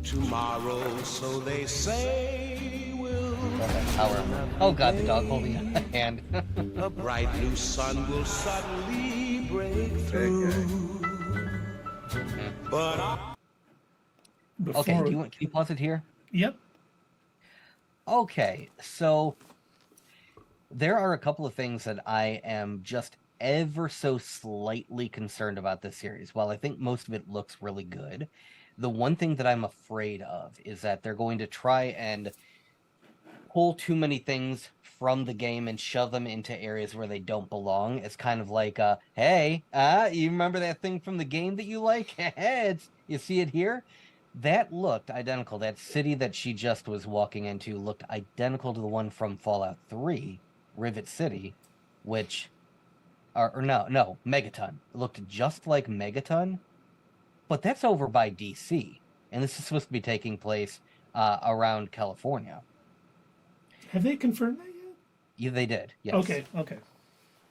Tomorrow, so they say, will
Power armor. Oh god, the dog holding a hand.
a bright new sun will suddenly break through. But
Okay, can you pause it here?
Yep.
Okay, so there are a couple of things that I am just ever so slightly concerned about this series. While I think most of it looks really good, the one thing that I'm afraid of is that they're going to try and pull too many things from the game and shove them into areas where they don't belong. It's kind of like, hey, you remember that thing from the game that you like? You see it here? That looked identical. That city that she just was walking into looked identical to the one from Fallout 3, Rivet City, which... no, Megaton. It looked just like Megaton, but that's over by DC, and this is supposed to be taking place around California.
Have they confirmed that yet?
Yeah, they did. Yes.
Okay.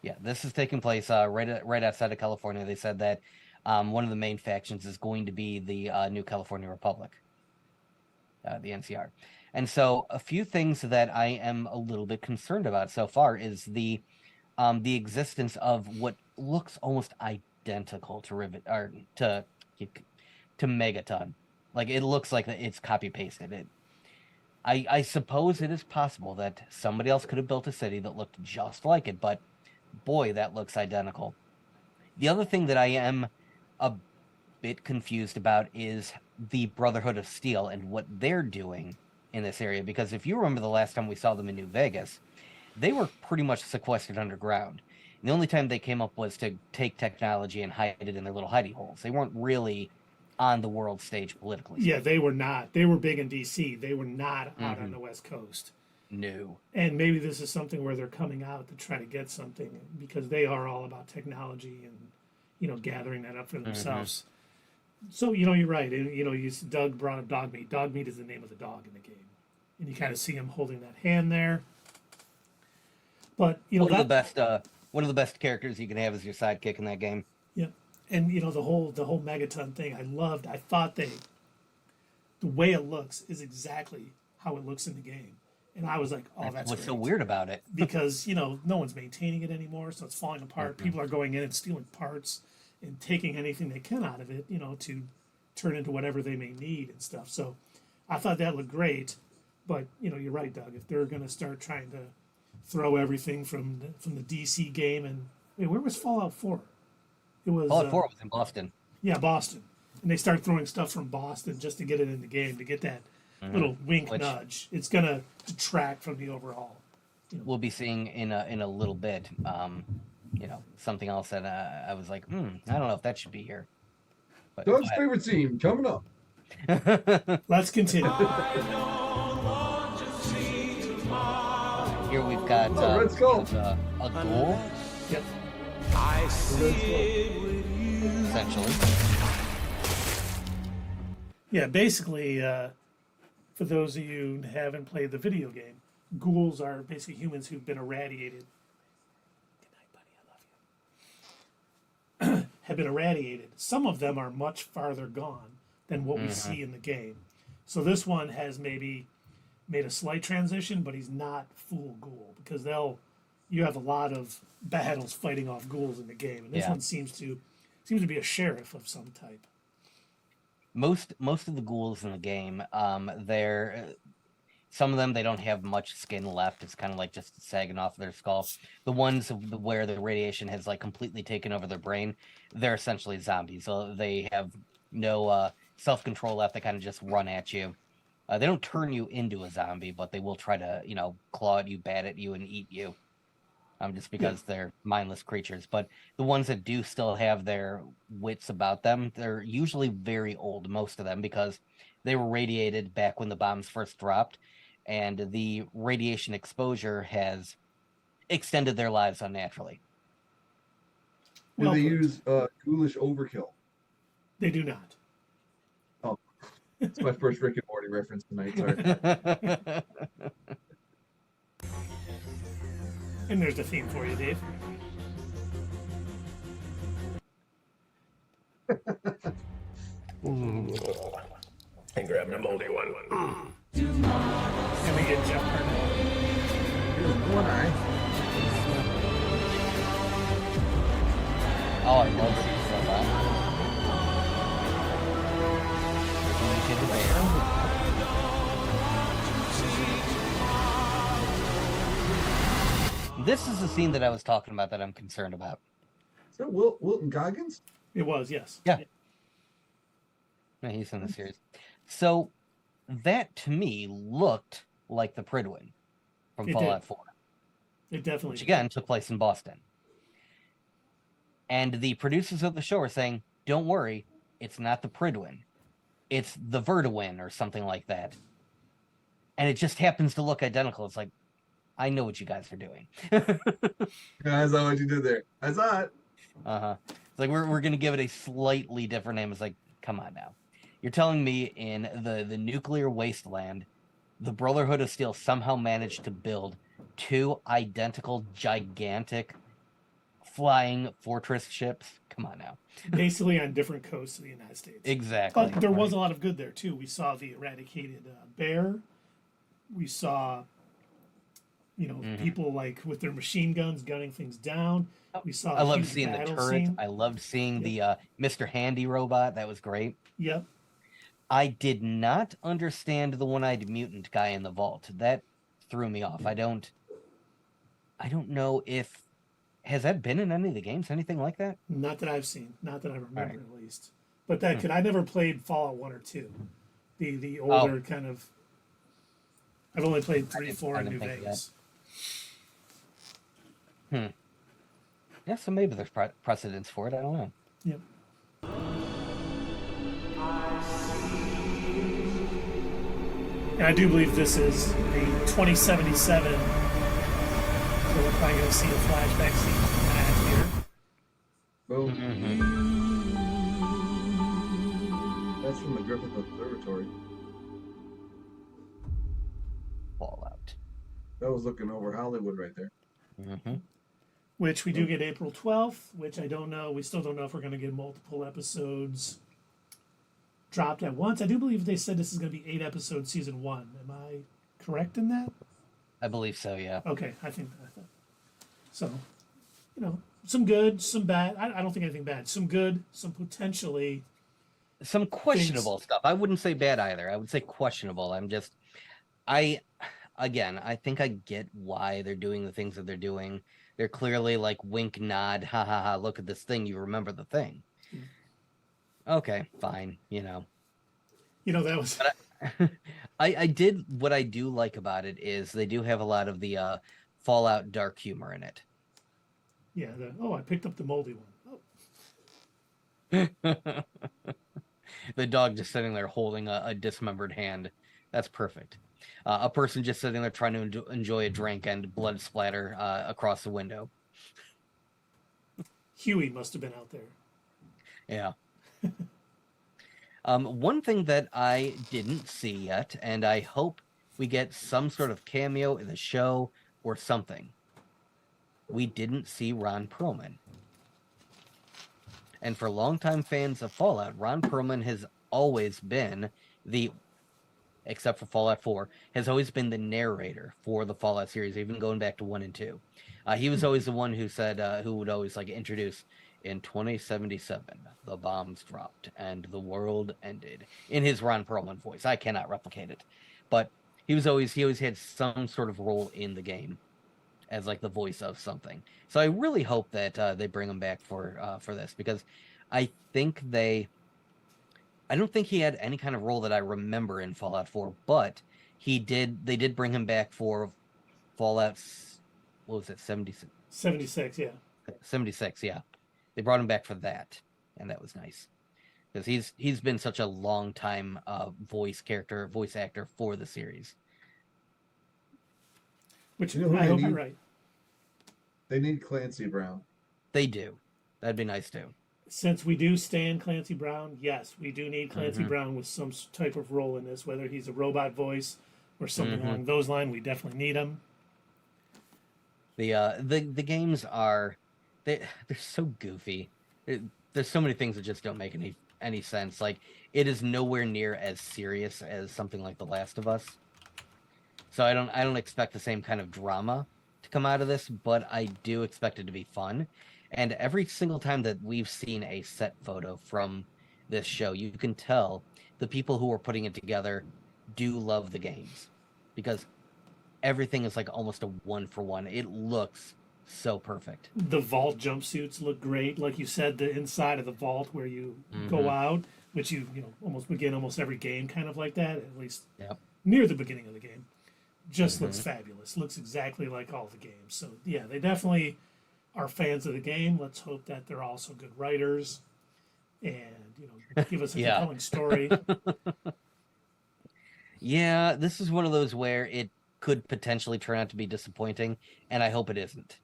Yeah, this is taking place right outside of California. They said that one of the main factions is going to be the New California Republic, the NCR. And so a few things that I am a little bit concerned about so far is the existence of what looks almost identical to Rivet or to Megaton. Like it looks like it's copy pasted. I suppose it is possible that somebody else could have built a city that looked just like it, but boy, that looks identical. The other thing that I am a bit confused about is the Brotherhood of Steel and what they're doing in this area, because if you remember the last time we saw them in New Vegas, they were pretty much sequestered underground. And the only time they came up was to take technology and hide it in their little hidey holes. They weren't really on the world stage politically.
Yeah, they were not. They were big in DC. They were not out on the West Coast.
No.
And maybe this is something where they're coming out to try to get something, because they are all about technology and, you know, gathering that up for themselves. So, you know, you're right. And, you know, Doug brought up dog meat. Dog meat is the name of the dog in the game. And you kind of see him holding that hand there. But, you know,
one of the best characters you can have as your sidekick in that game.
Yeah. And, you know, the whole Megaton thing, I thought the way it looks is exactly how it looks in the game. And I was like, oh, that's
what's
great.
so weird about it.
Because, you know, no one's maintaining it anymore, so it's falling apart. People are going in and stealing parts and taking anything they can out of it, you know, to turn into whatever they may need and stuff. So I thought that looked great. But, you know, you're right, Doug. If they're going to start trying to throw everything from the DC game, and where was Fallout 4? It was
Fallout 4 was in Boston.
Yeah, Boston. And they start throwing stuff from Boston just to get it in the game, to get that little wink nudge. It's going to detract from the overall. You know.
We'll be seeing in a little bit, you know, something else that I was like, I don't know if that should be here. But
Doug's favorite scene coming up.
Let's continue.
Here we've got
let's go.
A ghoul.
Yep.
I see it with you.
Essentially.
Yeah, basically, for those of you who haven't played the video game, ghouls are basically humans who've been irradiated. Good night, buddy. I love you. Have been irradiated. Some of them are much farther gone than what we see in the game. So this one has maybe made a slight transition, but he's not full ghoul, because you have a lot of battles fighting off ghouls in the game, and this one seems to be a sheriff of some type.
Most of the ghouls in the game, some of them, they don't have much skin left. It's kind of like just sagging off their skull. The ones where the radiation has like completely taken over their brain, they're essentially zombies. So they have no self-control left. They kind of just run at you. They don't turn you into a zombie, but they will try to, claw at you, bat at you, and eat you. Just because they're mindless creatures. But the ones that do still have their wits about them, they're usually very old, most of them, because they were radiated back when the bombs first dropped, and the radiation exposure has extended their lives unnaturally.
Do they use ghoulish overkill?
They do not.
Oh, it's my first Rick and Morty reference tonight. Sorry.
And there's the theme for you, Dave.
And grabbing a moldy one.
And we get Jeff Parnell.
One eye.
Oh, I love seeing that. This is the scene that I was talking about that I'm concerned about.
Is that Wilton Goggins?
It was, yes.
Yeah. Yeah, he's in the series. So that to me looked like the Prydwen from Fallout 4.
It definitely
which again took place in Boston. And the producers of the show are saying, don't worry, it's not the Prydwen. It's the Verduin or something like that. And it just happens to look identical. It's like, I know what you guys are doing.
I saw what you did there. I saw it.
Uh-huh. It's like, we're going to give it a slightly different name. It's like, come on now. You're telling me in the nuclear wasteland, the Brotherhood of Steel somehow managed to build two identical, gigantic, flying fortress ships? Come on now.
Basically on different coasts of the United States.
Exactly.
But there was a lot of good there, too. We saw the eradicated bear. We saw, people like with their machine guns gunning things down. We saw.
I loved seeing the turret.
Scene.
I loved seeing the Mr. Handy robot. That was great.
Yep.
I did not understand the one-eyed mutant guy in the vault. That threw me off. I don't know if has that been in any of the games, anything like that?
Not that I've seen. Not that I remember, at least. But that could. I never played Fallout 1 or 2. The older kind of. I've only played 3, 4, and New Vegas.
Yeah, so maybe there's precedence for it. I don't know.
Yep. And I do believe this is the 2077. So we're probably going to see a flashback scene from that here.
Boom. That's from the Griffith Observatory.
Fallout.
That was looking over Hollywood right there.
Which we do get April 12th, which I don't know. We still don't know if we're going to get multiple episodes dropped at once. I do believe they said this is going to be 8 episodes, season 1. Am I correct in that?
I believe so, yeah.
Okay, I think that. So, some good, some bad. I don't think anything bad. Some good, some potentially.
Some questionable stuff. I wouldn't say bad either. I would say questionable. I think I get why they're doing the things that they're doing. They're clearly like wink, nod, ha ha ha, look at this thing, you remember the thing. Okay, fine,
that was...
But I did, what I do like about it is they do have a lot of the Fallout dark humor in it.
Yeah, I picked up the moldy one. Oh.
The dog just sitting there holding a dismembered hand. That's perfect. A person just sitting there trying to enjoy a drink and blood splatter across the window.
Huey must have been out there.
Yeah. One thing that I didn't see yet, and I hope we get some sort of cameo in the show or something. We didn't see Ron Perlman. And for longtime fans of Fallout, Ron Perlman has always been except for Fallout 4, has always been the narrator for the Fallout series, even going back to 1 and 2. He was always the one who said, who would always introduce, in 2077, the bombs dropped and the world ended, in his Ron Perlman voice. I cannot replicate it. But he always had some sort of role in the game as the voice of something. So I really hope that they bring him back for this, because I think I don't think he had any kind of role that I remember in Fallout 4, but they did bring him back for Fallout, what was it, 76?
76, yeah.
76, yeah. They brought him back for that, and that was nice. Because he's been such a long time voice actor for the series.
Which
You know who
I
they
hope
need?
you're right.
They need Clancy Brown.
They do. That'd be nice too.
Since we do stand Clancy Brown, yes, we do need Clancy
Mhm.
Brown with some type of role in this, whether he's a robot voice or something
Mhm.
along those lines. We definitely need him.
The games are they're so goofy. There's so many things that just don't make any sense. Like, it is nowhere near as serious as something like The Last of Us. So I don't expect the same kind of drama to come out of this, but I do expect it to be fun. And every single time that we've seen a set photo from this show, you can tell the people who are putting it together do love the games, because everything is like almost a 1-for-1. It looks so perfect.
The vault jumpsuits look great. Like you said, the inside of the vault where you go
Mhm.
out, which you almost begin almost every game kind of like that, at least
Yep.
near the beginning of the game. Just looks
Mhm.
fabulous. Looks exactly like all the games. So yeah, they definitely are fans of the game. Let's hope that they're also good writers and give us a
Yeah.
compelling story.
Yeah, this is one of those where it could potentially turn out to be disappointing, and I hope it isn't.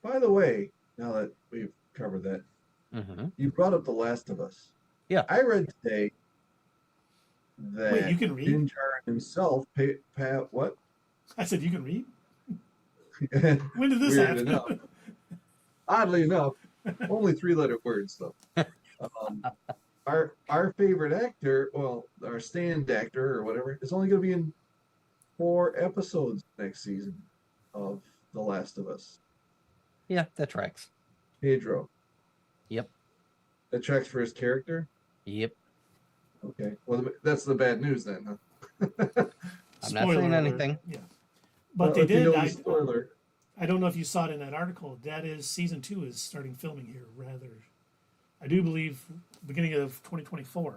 By the way, now that we've covered that,
Mm-hmm.
you brought up The Last of Us.
Yeah.
I read today that
Wait, you can read?
Din Djarin himself, what?
I said you can read. When did this
Weird
happen?
enough. Oddly enough, only 3-letter words though. Our favorite actor, well, our stand actor or whatever, is only going to be in 4 episodes next season of The Last of Us.
Yeah, that tracks.
Pedro.
Yep.
That tracks for his character?
Yep.
Okay. Well, that's the bad news then, huh?
I'm not
Spoiler
saying
alert.
anything.
Yeah, but
Well,
they
if you
did.
know the spoiler.
I don't know if you saw it in that article. That is season 2 is starting filming here. Rather, I do believe beginning of 2024.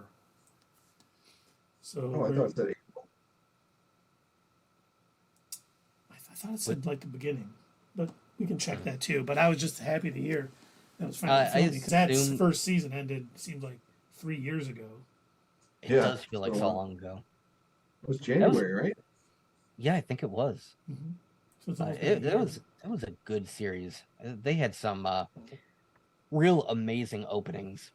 So
Oh, I thought it said April.
I thought it said like the beginning, but we can check that too. But I was just happy to hear that was finally filming because that
assume-
first season ended seemed like 3 years ago.
It
Yeah,
does feel like
so
so
long.
long ago.
It was January, right?
Yeah, I think it was.
So it's almost been a
It
year.
was a good series. They had some real amazing openings.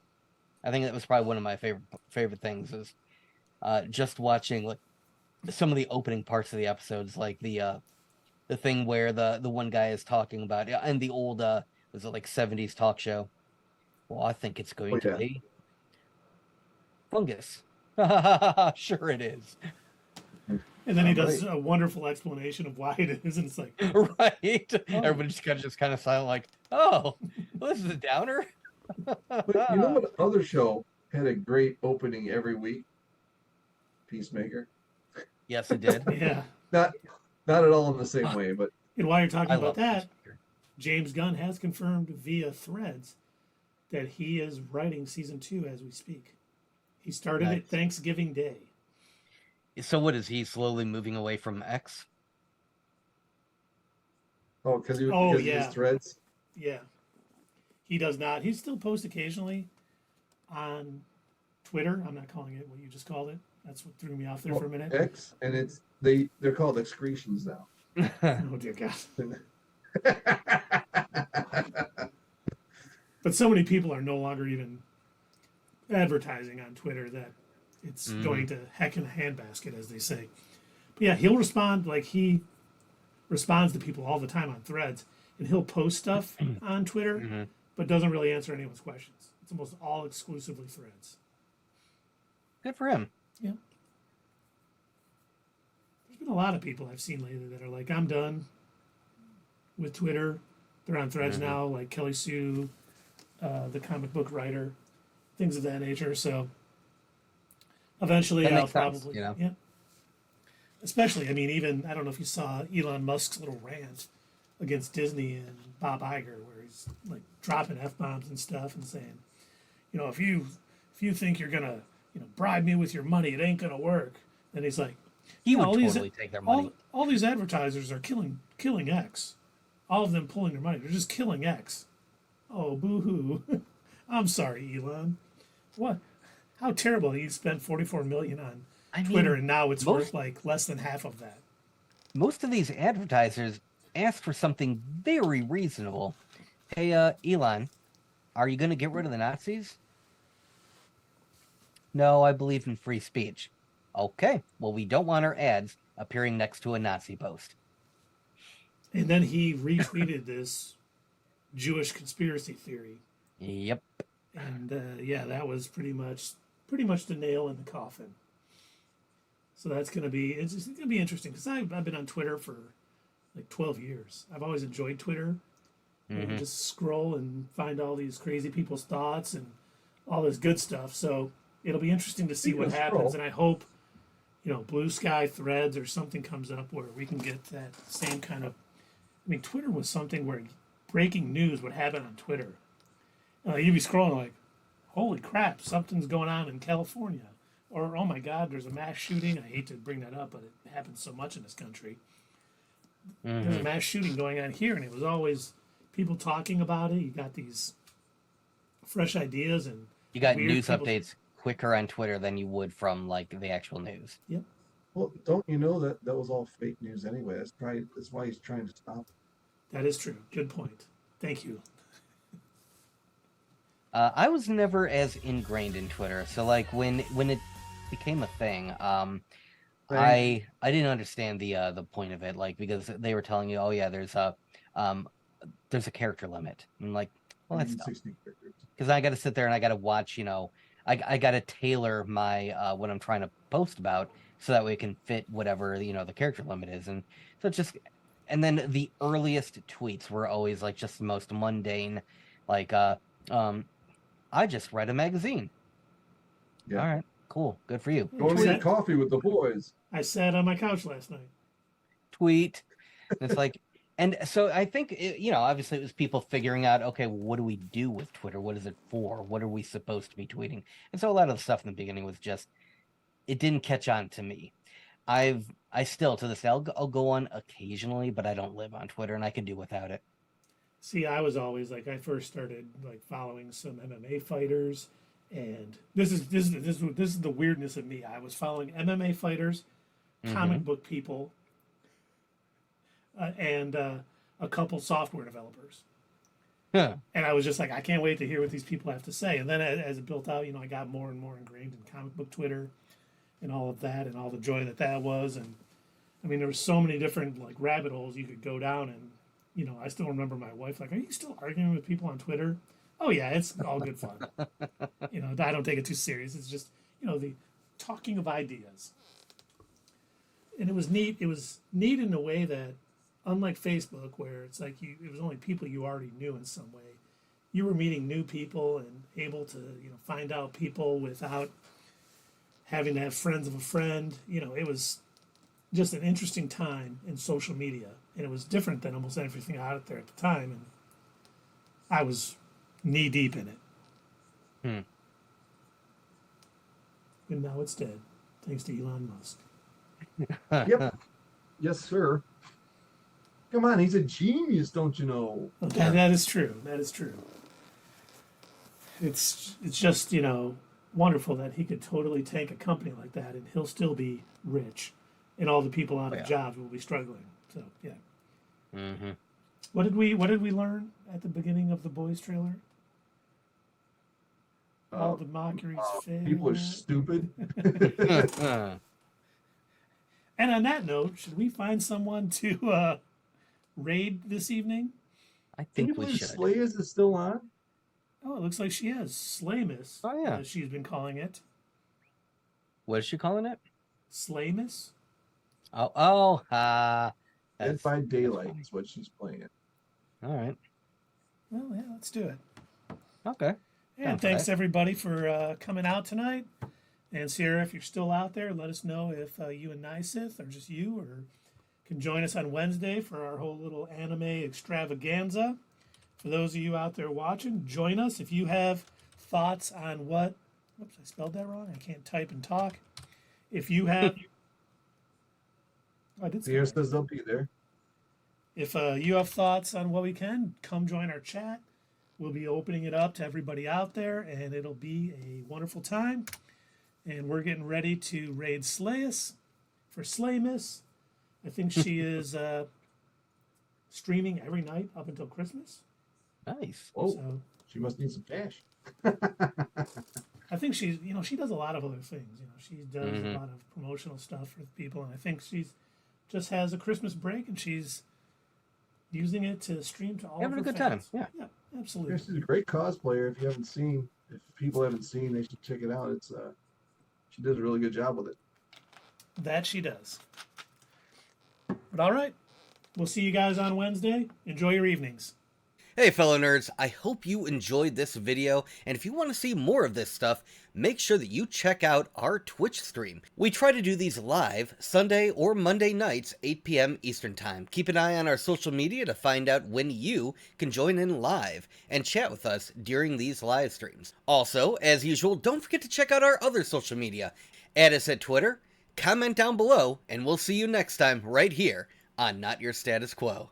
I think that was probably one of my favorite things is just watching like some of the opening parts of the episodes, like the thing where the one guy is talking about and the old was it like 70s talk show. Well, I think it's going to
yeah.
be fungus. Sure it is.
And then he
Right.
does a wonderful explanation of why it is, and it's like,
Right. Everybody just kind of silent, like, oh, well, this is a downer.
But you know what other show had a great opening every week? Peacemaker.
Yes, it did.
yeah.
Not at all in the same way, but
And while you're talking
I
about
love
that,
Peacemaker.
James Gunn has confirmed via Threads that he is writing season 2 as we speak. He started
Nice.
it Thanksgiving Day.
So what is he slowly moving away from X?
because
Oh,
he
yeah.
his threads.
Yeah. He does not. He still posts occasionally on Twitter. I'm not calling it what you just called it. That's what threw me off there for a minute.
X, and they're called excretions now.
Oh, dear God. But so many people are no longer even advertising on Twitter that it's going to heck in a handbasket, as they say. But yeah, he'll respond like he responds to people all the time on Threads, and he'll post stuff on Twitter, but doesn't really answer anyone's questions. It's almost all exclusively Threads.
Good for him.
Yeah. There's been a lot of people I've seen lately that are like, I'm done with Twitter. They're on Threads now, like Kelly Sue, the comic book writer, things of that nature. So eventually
That
I'll
makes sense,
probably,
you know?
yeah. Especially, I mean, even, I don't know if you saw Elon Musk's little rant against Disney and Bob Iger, where he's like dropping F-bombs and stuff and saying, if you if you think you're gonna, bribe me with your money, it ain't gonna work. And he's like,
He would
all these-
totally take their money.
all these advertisers are killing X. All of them pulling their money. They're just killing X. Oh, boo-hoo. I'm sorry, Elon. What? How terrible that you spent $44 million on Twitter, and now it's worth like less than half of that.
Most of these advertisers ask for something very reasonable. Hey, Elon, are you going to get rid of the Nazis? No, I believe in free speech. Okay, well, we don't want our ads appearing next to a Nazi post.
And then he retweeted this Jewish conspiracy theory.
Yep.
And yeah, that was pretty much the nail in the coffin. So it's gonna be interesting because I've been on Twitter for like 12 years. I've always enjoyed Twitter.
Mm-hmm.
And just scroll and find all these crazy people's thoughts and all this good stuff. So it'll be interesting to see what happens. And I hope, Blue Sky Threads or something comes up where we can get that same kind of. I mean, Twitter was something where breaking news would happen on Twitter. You'd be scrolling like, holy crap, something's going on in California. Or, oh my God, there's a mass shooting. I hate to bring that up, but it happens so much in this country.
Mm-hmm.
There's a mass shooting going on here, and it was always people talking about it. You got these fresh ideas, and
you got news updates quicker on Twitter than you would from like the actual news.
Yep.
Well, don't you know that was all fake news anyway? That's why he's trying to stop it.
That is true. Good point. Thank you.
I was never as ingrained in Twitter, so like when it became a thing, I didn't understand the point of it, like because they were telling you, oh yeah, there's a character limit. I'm like, well, that's dumb. Because I got to sit there and I got to watch, I got to tailor my what I'm trying to post about so that way it can fit whatever the character limit is, and so it's just. And then the earliest tweets were always like just the most mundane, like I just read a magazine. Yeah. All right, cool, good for you.
Going to get coffee with the boys.
I sat on my couch last night.
Tweet. It's like, and so I think obviously it was people figuring out, okay, well, what do we do with Twitter? What is it for? What are we supposed to be tweeting? And so a lot of the stuff in the beginning was just, it didn't catch on to me. I still to this day I'll go on occasionally, but I don't live on Twitter and I can do without it.
See, I was always like, I first started like following some MMA fighters, and this is the weirdness of me. I was following MMA fighters, comic book people, and a couple software developers.
Yeah.
And I was just like, I can't wait to hear what these people have to say. And then as it built out, I got more and more ingrained in comic book Twitter, and all of that, and all the joy that was. And I mean, there were so many different like rabbit holes you could go down, and I still remember my wife like, "Are you still arguing with people on Twitter?" Oh yeah, it's all good fun. I don't take it too serious. It's just the talking of ideas, and it was neat. It was neat in a way that, unlike Facebook, where it's like it was only people you already knew in some way, you were meeting new people and able to find out people without having to have friends of a friend. It was just an interesting time in social media, and it was different than almost everything out there at the time, and I was knee deep in it. And now it's dead, thanks to Elon Musk.
Yep. Yes, sir. Come on, he's a genius, don't you know?
That is true. That is true. It's just wonderful that he could totally tank a company like that, and he'll still be rich, and all the people out of jobs will be struggling. So yeah.
Mm-hmm.
What did we learn at the beginning of the Boys trailer? All the mockeries fail.
People are stupid.
And on that note, should we find someone to raid this evening?
I think we should.
Slayers is still on?
Oh, it looks like she is. Slaymas.
Oh, yeah.
As she's been calling it.
What is she calling it?
Slaymas?
Dead by Daylight is what she's playing it.
All right.
Well, yeah, let's do it.
Okay.
And thanks everybody for coming out tonight. And Sierra, if you're still out there, let us know if you and NYSQ, or just you, or can join us on Wednesday for our whole little anime extravaganza. For those of you out there watching, join us. If you have thoughts on what Whoops, I spelled that wrong. I can't type and talk. If you have, I did.
Pierre says they'll be there.
If you have thoughts on what we can, come join our chat. We'll be opening it up to everybody out there, and it'll be a wonderful time. And we're getting ready to raid Slayus for Slaymas. I think she is streaming every night up until Christmas.
Nice.
Oh,
So
she must need some cash.
I think she's, she does a lot of other things. She does a lot of promotional stuff for people, and I think she's just has a Christmas break, and she's using it to stream to all
Having
of her
a good time.
fans. Yeah, absolutely.
She's a great cosplayer. If people haven't seen, they should check it out. It's she does a really good job with it.
That she does. But all right, we'll see you guys on Wednesday. Enjoy your evenings.
Hey fellow nerds, I hope you enjoyed this video, and if you want to see more of this stuff, make sure that you check out our Twitch stream. We try to do these live Sunday or Monday nights, 8 p.m. Eastern Time. Keep an eye on our social media to find out when you can join in live and chat with us during these live streams. Also, as usual, don't forget to check out our other social media. Add us at Twitter, comment down below, and we'll see you next time right here on Not Your Status Quo.